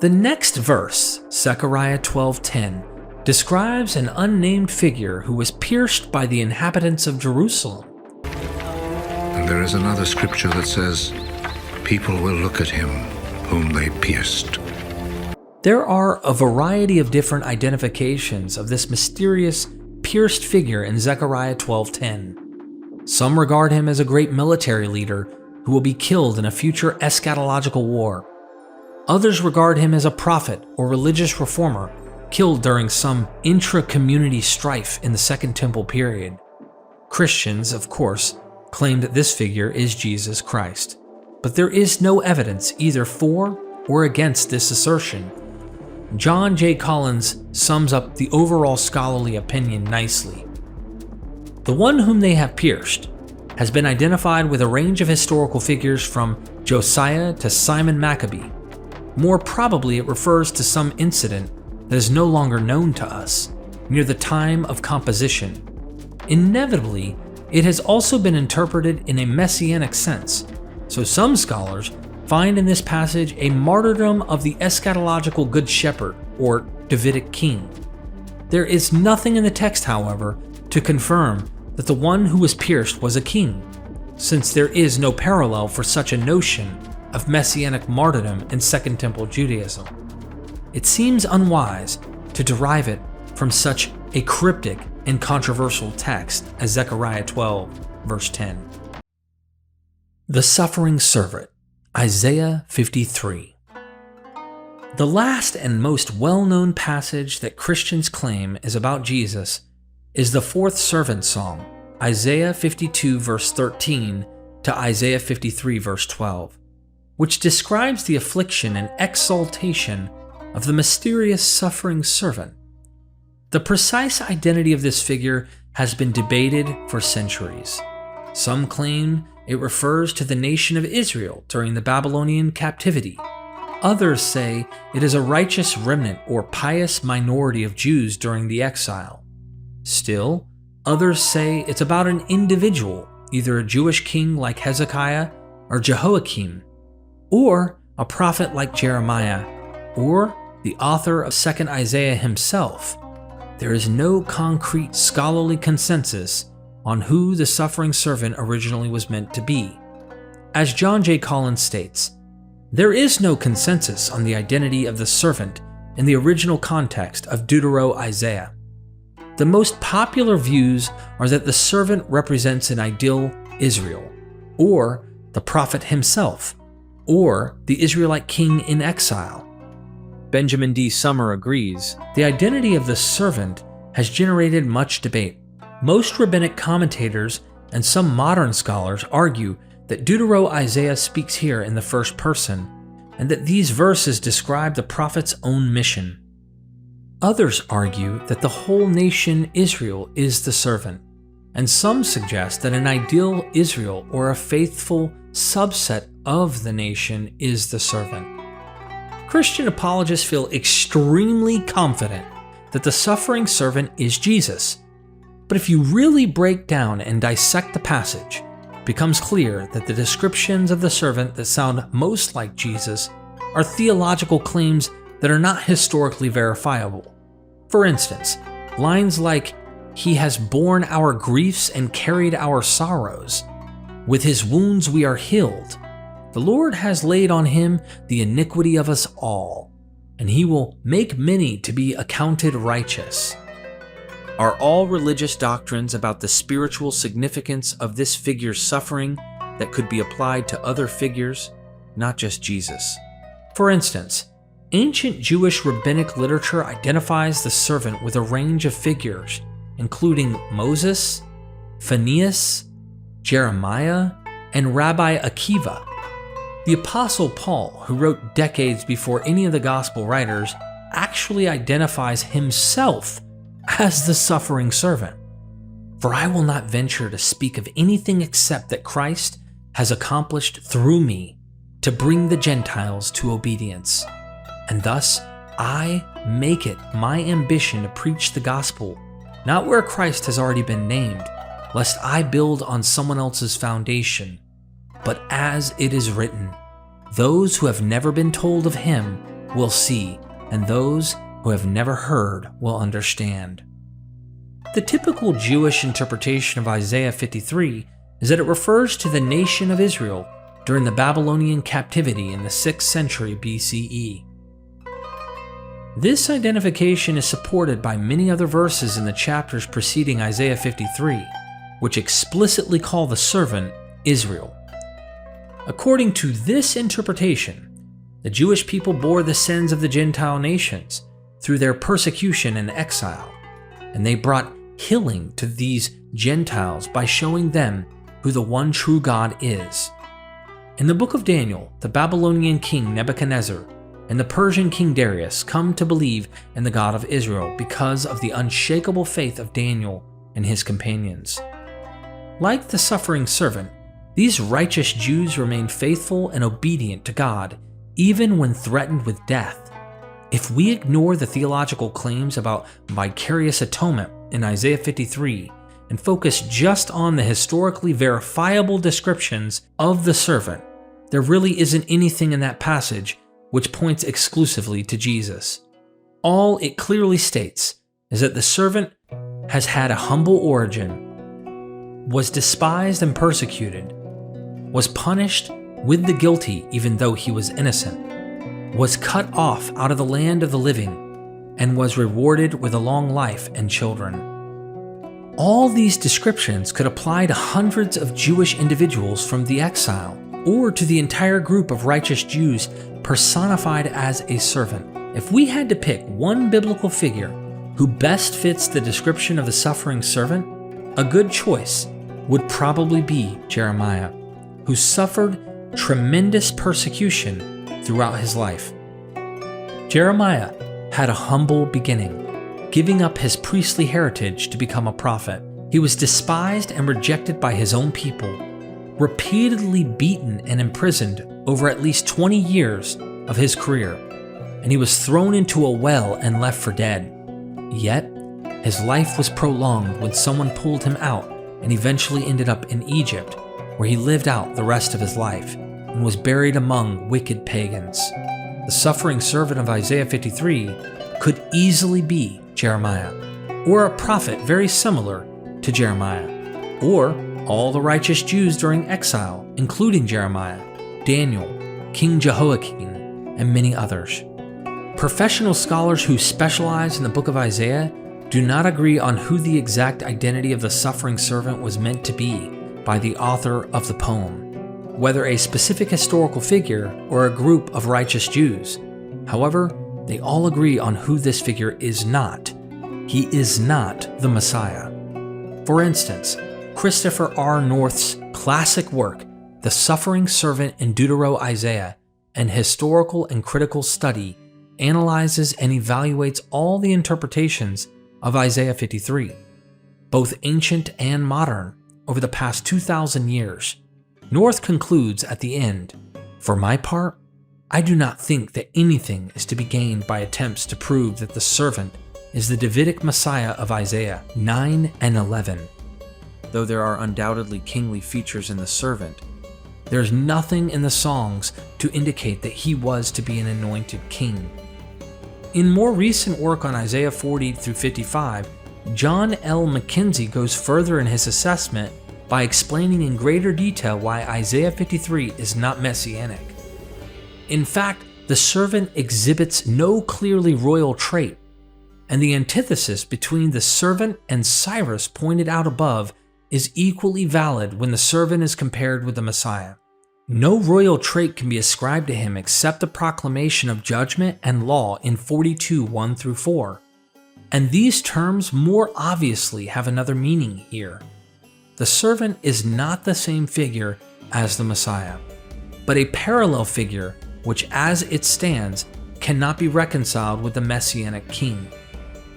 The next verse, Zechariah 12:10, describes an unnamed figure who was pierced by the inhabitants of Jerusalem. And there is another scripture that says, people will look at him whom they pierced. There are a variety of different identifications of this mysterious pierced figure in Zechariah 12:10. Some regard him as a great military leader who will be killed in a future eschatological war. Others regard him as a prophet or religious reformer killed during some intra-community strife in the Second Temple period. Christians, of course, claim that this figure is Jesus Christ, but there is no evidence either for or against this assertion. John J. Collins sums up the overall scholarly opinion nicely. The one whom they have pierced has been identified with a range of historical figures from Josiah to Simon Maccabee. More probably it refers to some incident that is no longer known to us, near the time of composition. Inevitably, it has also been interpreted in a messianic sense, so some scholars find in this passage a martyrdom of the eschatological Good Shepherd or Davidic king. There is nothing in the text, however, to confirm that the one who was pierced was a king, since there is no parallel for such a notion of messianic martyrdom in Second Temple Judaism. It seems unwise to derive it from such a cryptic and controversial text as Zechariah 12, verse 10. The Suffering Servant, Isaiah 53. The last and most well-known passage that Christians claim is about Jesus is the fourth servant song, Isaiah 52, verse 13, to Isaiah 53 verse 12, which describes the affliction and exaltation of the mysterious suffering servant. The precise identity of this figure has been debated for centuries. Some claim it refers to the nation of Israel during the Babylonian captivity. Others say it is a righteous remnant or pious minority of Jews during the exile. Still, others say it's about an individual, either a Jewish king like Hezekiah or Jehoiakim, or a prophet like Jeremiah, or the author of 2nd Isaiah himself. There is no concrete scholarly consensus on who the suffering servant originally was meant to be. As John J. Collins states, there is no consensus on the identity of the servant in the original context of Deutero-Isaiah. The most popular views are that the servant represents an ideal Israel, or the prophet himself, or the Israelite king in exile. Benjamin D. Summer agrees, the identity of the servant has generated much debate. Most rabbinic commentators and some modern scholars argue that Deutero-Isaiah speaks here in the first person, and that these verses describe the prophet's own mission. Others argue that the whole nation Israel is the servant, and some suggest that an ideal Israel or a faithful subset of the nation is the servant. Christian apologists feel extremely confident that the suffering servant is Jesus. But if you really break down and dissect the passage, it becomes clear that the descriptions of the servant that sound most like Jesus are theological claims that are not historically verifiable. For instance, lines like, "He has borne our griefs and carried our sorrows. With his wounds we are healed. The Lord has laid on him the iniquity of us all, and he will make many to be accounted righteous." Are all religious doctrines about the spiritual significance of this figure's suffering that could be applied to other figures, not just Jesus? For instance, ancient Jewish rabbinic literature identifies the servant with a range of figures, including Moses, Phineas, Jeremiah, and Rabbi Akiva. The Apostle Paul, who wrote decades before any of the gospel writers, actually identifies himself as the suffering servant. "For I will not venture to speak of anything except that Christ has accomplished through me to bring the Gentiles to obedience. And thus I make it my ambition to preach the gospel, not where Christ has already been named, lest I build on someone else's foundation. But as it is written, those who have never been told of him will see, and those who have never heard will understand." The typical Jewish interpretation of Isaiah 53 is that it refers to the nation of Israel during the Babylonian captivity in the 6th century BCE. This identification is supported by many other verses in the chapters preceding Isaiah 53, which explicitly call the servant Israel. According to this interpretation, the Jewish people bore the sins of the Gentile nations through their persecution and exile, and they brought healing to these Gentiles by showing them who the one true God is. In the book of Daniel, the Babylonian king Nebuchadnezzar and the Persian king Darius come to believe in the God of Israel because of the unshakable faith of Daniel and his companions. Like the suffering servant, these righteous Jews remain faithful and obedient to God, even when threatened with death. If we ignore the theological claims about vicarious atonement in Isaiah 53 and focus just on the historically verifiable descriptions of the servant, there really isn't anything in that passage which points exclusively to Jesus. All it clearly states is that the servant has had a humble origin, was despised and persecuted, was punished with the guilty even though he was innocent, was cut off out of the land of the living, and was rewarded with a long life and children. All these descriptions could apply to hundreds of Jewish individuals from the exile, or to the entire group of righteous Jews personified as a servant. If we had to pick one biblical figure who best fits the description of the suffering servant, a good choice would probably be Jeremiah. who suffered tremendous persecution throughout his life. Jeremiah had a humble beginning, giving up his priestly heritage to become a prophet. He was despised and rejected by his own people, repeatedly beaten and imprisoned over at least 20 years of his career, and he was thrown into a well and left for dead. Yet, his life was prolonged when someone pulled him out and eventually ended up in Egypt, where he lived out the rest of his life and was buried among wicked pagans. The suffering servant of Isaiah 53 could easily be Jeremiah, or a prophet very similar to Jeremiah, or all the righteous Jews during exile, including Jeremiah, Daniel, King Jehoiakim, and many others. Professional scholars who specialize in the book of Isaiah do not agree on who the exact identity of the suffering servant was meant to be by the author of the poem, whether a specific historical figure or a group of righteous Jews. However, they all agree on who this figure is not. He is not the Messiah. For instance, Christopher R. North's classic work, The Suffering Servant in Deutero-Isaiah, an historical and critical study, analyzes and evaluates all the interpretations of Isaiah 53, both ancient and modern, over the past 2,000 years. North concludes at the end, "For my part, I do not think that anything is to be gained by attempts to prove that the servant is the Davidic Messiah of Isaiah 9 and 11. Though there are undoubtedly kingly features in the servant, there is nothing in the songs to indicate that he was to be an anointed king." In more recent work on Isaiah 40 through 55, John L. McKenzie goes further in his assessment by explaining in greater detail why Isaiah 53 is not messianic. In fact, the servant exhibits no clearly royal trait, and the antithesis between the servant and Cyrus pointed out above is equally valid when the servant is compared with the Messiah. No royal trait can be ascribed to him except the proclamation of judgment and law in 42, 1 through 4. And these terms more obviously have another meaning here. The servant is not the same figure as the Messiah, but a parallel figure which, as it stands, cannot be reconciled with the messianic king.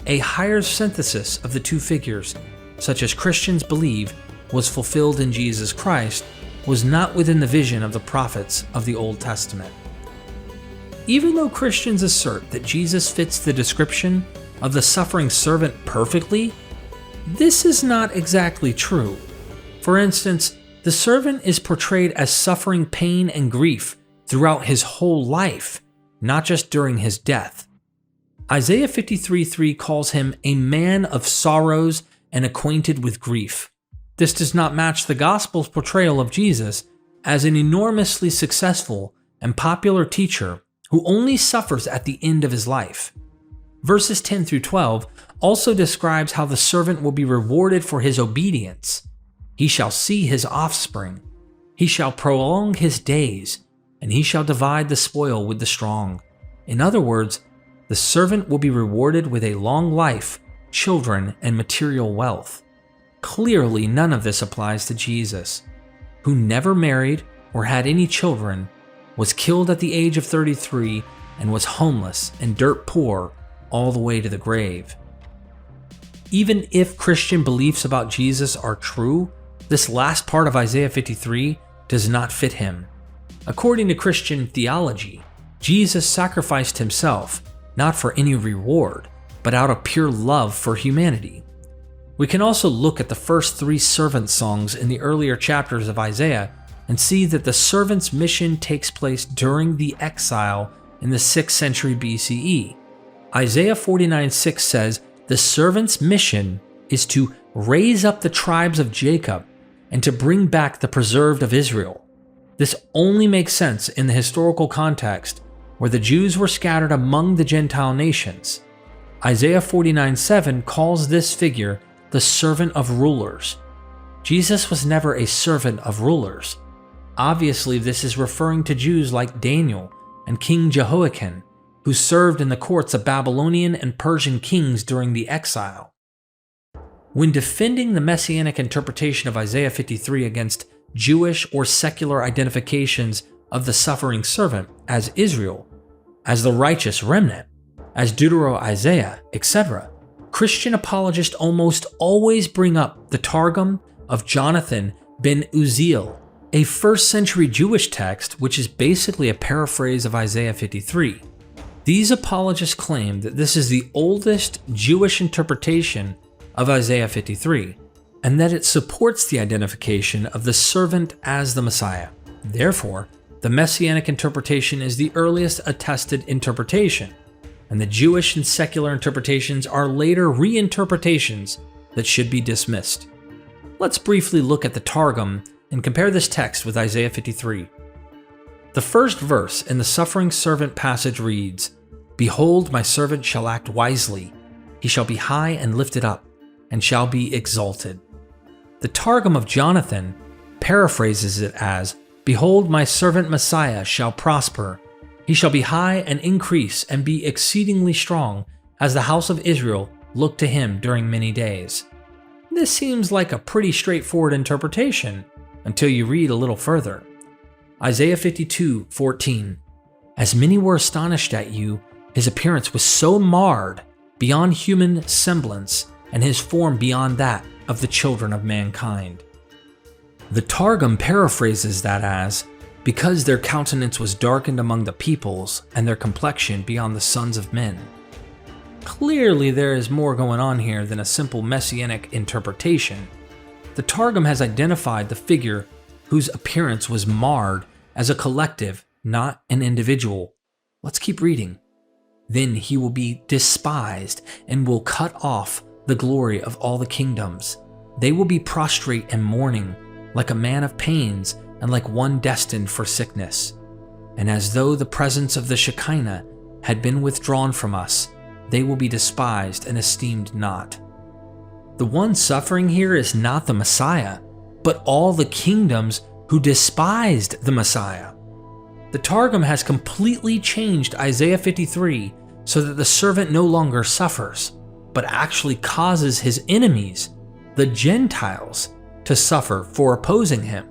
A higher synthesis of the two figures, such as Christians believe was fulfilled in Jesus Christ, was not within the vision of the prophets of the Old Testament. Even though Christians assert that Jesus fits the description of the suffering servant perfectly, this is not exactly true. For instance, the servant is portrayed as suffering pain and grief throughout his whole life, not just during his death. Isaiah 53:3 calls him a man of sorrows and acquainted with grief. This does not match the Gospel's portrayal of Jesus as an enormously successful and popular teacher who only suffers at the end of his life. Verses 10 through 12 also describes how the servant will be rewarded for his obedience. He shall see his offspring. He shall prolong his days, and he shall divide the spoil with the strong. In other words, the servant will be rewarded with a long life, children, and material wealth. Clearly, none of this applies to Jesus, who never married or had any children, was killed at the age of 33, and was homeless and dirt poor all the way to the grave. Even if Christian beliefs about Jesus are true, this last part of Isaiah 53 does not fit him. According to Christian theology, Jesus sacrificed himself, not for any reward, but out of pure love for humanity. We can also look at the first 3 servant songs in the earlier chapters of Isaiah and see that the servant's mission takes place during the exile in the 6th century BCE. Isaiah 49:6 says, "The servant's mission is to raise up the tribes of Jacob and to bring back the preserved of Israel." This only makes sense in the historical context where the Jews were scattered among the Gentile nations. Isaiah 49:7 calls this figure the servant of rulers. Jesus was never a servant of rulers. Obviously, this is referring to Jews like Daniel and King Jehoiakim, who served in the courts of Babylonian and Persian kings during the exile. When defending the messianic interpretation of Isaiah 53 against Jewish or secular identifications of the suffering servant as Israel, as the righteous remnant, as Deutero-Isaiah, etc., Christian apologists almost always bring up the Targum of Jonathan ben Uzziel, a 1st century Jewish text which is basically a paraphrase of Isaiah 53. These apologists claim that this is the oldest Jewish interpretation of Isaiah 53, and that it supports the identification of the servant as the Messiah. Therefore, the messianic interpretation is the earliest attested interpretation, and the Jewish and secular interpretations are later reinterpretations that should be dismissed. Let's briefly look at the Targum and compare this text with Isaiah 53. The first verse in the suffering servant passage reads, "Behold, my servant shall act wisely. He shall be high and lifted up, and shall be exalted." The Targum of Jonathan paraphrases it as, "Behold, my servant Messiah shall prosper. He shall be high and increase and be exceedingly strong, as the house of Israel looked to him during many days." This seems like a pretty straightforward interpretation until you read a little further. Isaiah 52:14. "As many were astonished at you, his appearance was so marred beyond human semblance, and his form beyond that of the children of mankind." The Targum paraphrases that as, "because their countenance was darkened among the peoples, and their complexion beyond the sons of men." Clearly there is more going on here than a simple messianic interpretation. The Targum has identified the figure whose appearance was marred as a collective, not an individual. Let's keep reading. "Then he will be despised and will cut off the glory of all the kingdoms. They will be prostrate and mourning, like a man of pains and like one destined for sickness. And as though the presence of the Shekinah had been withdrawn from us, they will be despised and esteemed not." The one suffering here is not the Messiah, but all the kingdoms who despised the Messiah. The Targum has completely changed Isaiah 53 so that the servant no longer suffers, but actually causes his enemies, the Gentiles, to suffer for opposing him.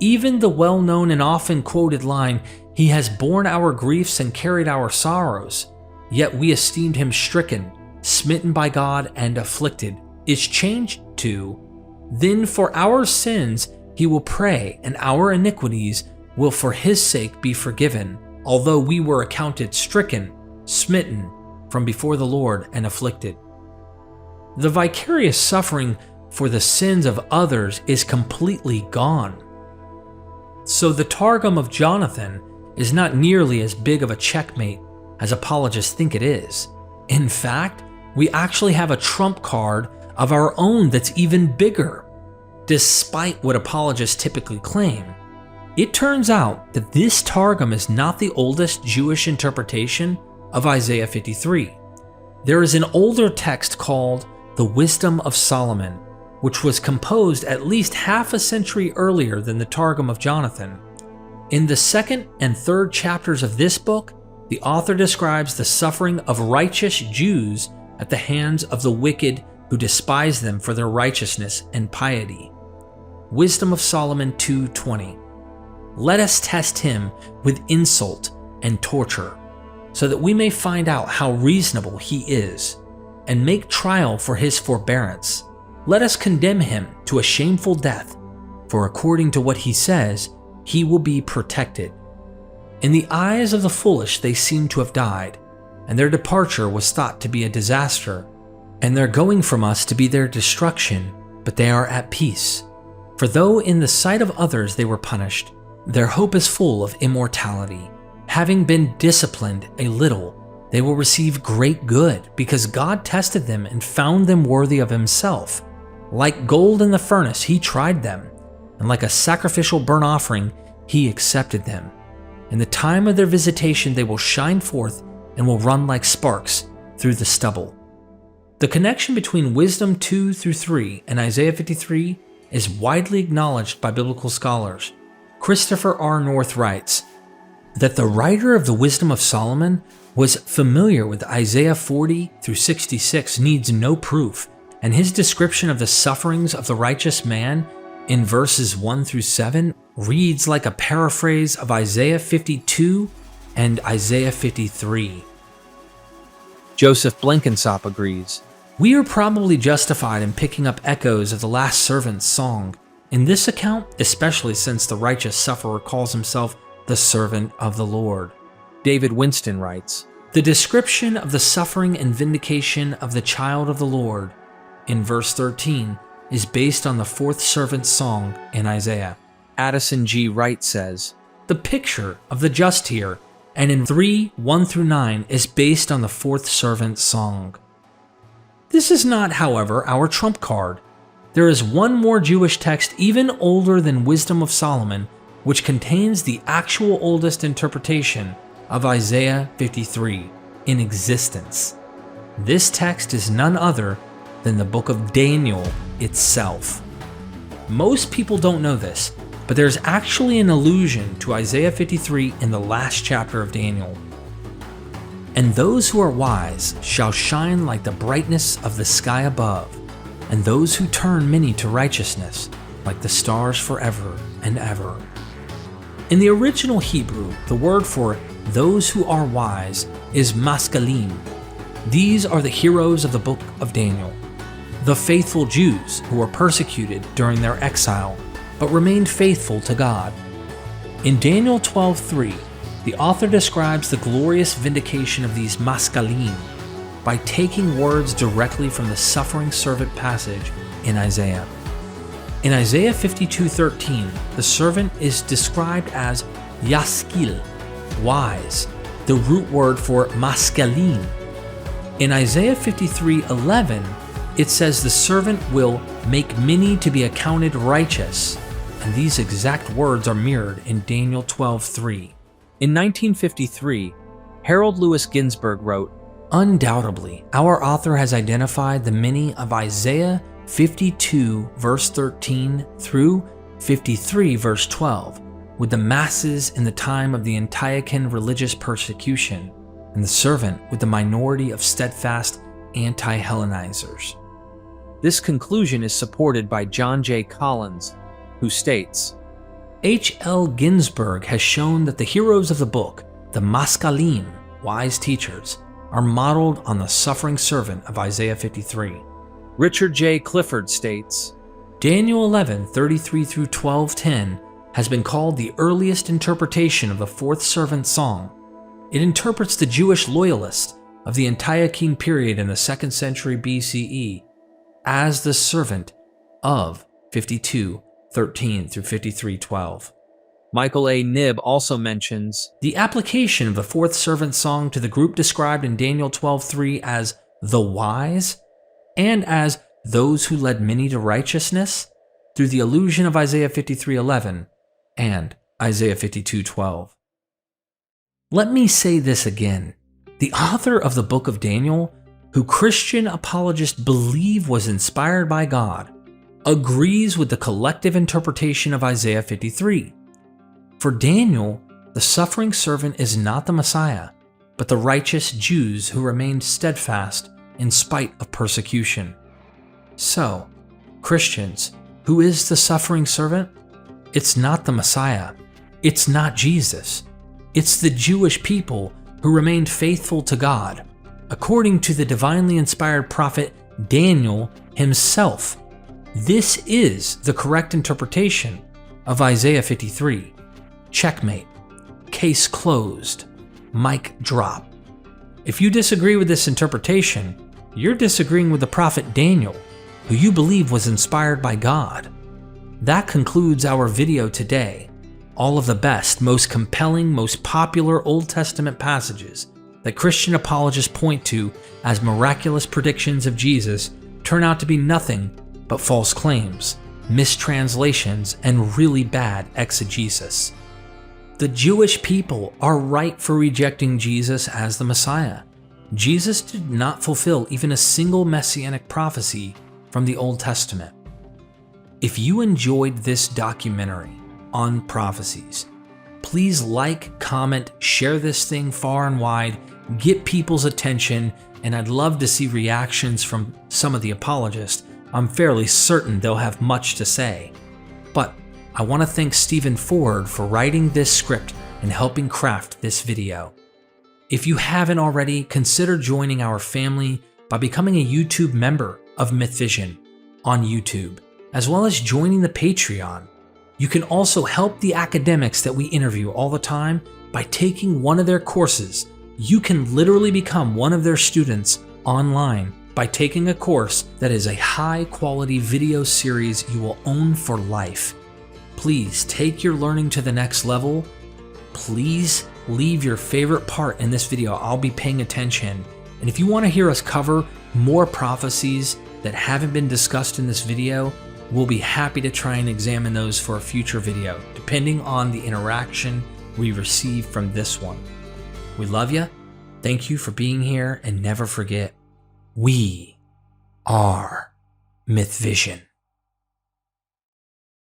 Even the well-known and often quoted line, "He has borne our griefs and carried our sorrows, yet we esteemed him stricken, smitten by God, and afflicted," is changed to, "Then for our sins he will pray, and our iniquities will for his sake be forgiven, although we were accounted stricken, smitten from before the Lord, and afflicted." The vicarious suffering for the sins of others is completely gone. So the Targum of Jonathan is not nearly as big of a checkmate as apologists think it is. In fact, we actually have a trump card of our own that's even bigger. Despite what apologists typically claim, it turns out that this Targum is not the oldest Jewish interpretation of Isaiah 53. There is an older text called the Wisdom of Solomon, which was composed at least half a century earlier than the Targum of Jonathan. In the 2nd and 3rd chapters of this book, the author describes the suffering of righteous Jews at the hands of the wicked who despise them for their righteousness and piety. Wisdom of Solomon 2:20. "Let us test him with insult and torture, so that we may find out how reasonable he is, and make trial for his forbearance. Let us condemn him to a shameful death, for according to what he says, he will be protected. In the eyes of the foolish they seem to have died, and their departure was thought to be a disaster, and their going from us to be their destruction, but they are at peace. For though in the sight of others they were punished, their hope is full of immortality. Having been disciplined a little, they will receive great good, because God tested them and found them worthy of himself. Like gold in the furnace, he tried them, and like a sacrificial burnt offering, he accepted them. In the time of their visitation, they will shine forth and will run like sparks through the stubble." The connection between Wisdom 2-3 and Isaiah 53 is widely acknowledged by biblical scholars. Christopher R. North writes that the writer of the Wisdom of Solomon was familiar with Isaiah 40-66 needs no proof, and his description of the sufferings of the righteous man in verses 1 through 7 reads like a paraphrase of Isaiah 52 and Isaiah 53. Joseph Blenkinsop agrees. We are probably justified in picking up echoes of the Last Servant's song in this account, especially since the righteous sufferer calls himself the servant of the Lord. David Winston writes, the description of the suffering and vindication of the child of the Lord in verse 13 is based on the fourth servant's song in Isaiah. Addison G. Wright says, the picture of the just here and in 3:1 through 9 is based on the fourth servant's song. This is not, however, our trump card. There is one more Jewish text even older than Wisdom of Solomon, which contains the actual oldest interpretation of Isaiah 53 in existence. This text is none other than the book of Daniel itself. Most people don't know this, but there's actually an allusion to Isaiah 53 in the last chapter of Daniel. And those who are wise shall shine like the brightness of the sky above, and those who turn many to righteousness like the stars forever and ever. In the original Hebrew, the word for those who are wise is maskalim. These are the heroes of the book of Daniel, the faithful Jews who were persecuted during their exile, but remained faithful to God. In Daniel 12:3, the author describes the glorious vindication of these maskalim by taking words directly from the suffering servant passage in Isaiah. In Isaiah 52:13, the servant is described as yaskil, wise, the root word for maskalim. In Isaiah 53:11, it says the servant will make many to be accounted righteous, and these exact words are mirrored in Daniel 12:3. In 1953, Harold Louis Ginsberg wrote, undoubtedly, our author has identified the meaning of Isaiah 52 verse 13 through 53 verse 12 with the masses in the time of the Antiochian religious persecution, and the servant with the minority of steadfast anti-Hellenizers. This conclusion is supported by John J. Collins, who states, H.L. Ginsberg has shown that the heroes of the book, the maskalim, wise teachers, are modeled on the suffering servant of Isaiah 53. Richard J. Clifford states, Daniel 11:33 through 12:10 has been called the earliest interpretation of the fourth servant's song. It interprets the Jewish loyalists of the Antiochian period in the 2nd century BCE as the servant of 52:13 through 53:12. Michael A. Knibb also mentions the application of the fourth servant's song to the group described in Daniel 12:3 as the wise and as those who led many to righteousness through the allusion of Isaiah 53:11 and Isaiah 52:12. Let me say this again. The author of the book of Daniel, who Christian apologists believe was inspired by God, agrees with the collective interpretation of Isaiah 53. For Daniel, the suffering servant is not the Messiah, but the righteous Jews who remained steadfast in spite of persecution. So, Christians, who is the suffering servant? It's not the Messiah. It's not Jesus. It's the Jewish people who remained faithful to God, according to the divinely inspired prophet Daniel himself. This is the correct interpretation of Isaiah 53. Checkmate. Case closed. Mic drop. If you disagree with this interpretation, you're disagreeing with the prophet Daniel, who you believe was inspired by God. That concludes our video today. All of the best, most compelling, most popular Old Testament passages that Christian apologists point to as miraculous predictions of Jesus turn out to be nothing but false claims, mistranslations, and really bad exegesis. The Jewish people are right for rejecting Jesus as the Messiah. Jesus did not fulfill even a single messianic prophecy from the Old Testament. If you enjoyed this documentary on prophecies, please like, comment, share this thing far and wide, get people's attention, and I'd love to see reactions from some of the apologists. I'm fairly certain they'll have much to say. But I want to thank Stephen Ford for writing this script and helping craft this video. If you haven't already, consider joining our family by becoming a YouTube member of MythVision on YouTube, as well as joining the Patreon. You can also help the academics that we interview all the time by taking one of their courses. You can literally become one of their students online by taking a course that is a high-quality video series you will own for life. Please take your learning to the next level. Please leave your favorite part in this video. I'll be paying attention. And if you want to hear us cover more prophecies that haven't been discussed in this video, we'll be happy to try and examine those for a future video, depending on the interaction we receive from this one. We love you. Thank you for being here, and never forget, we are MythVision.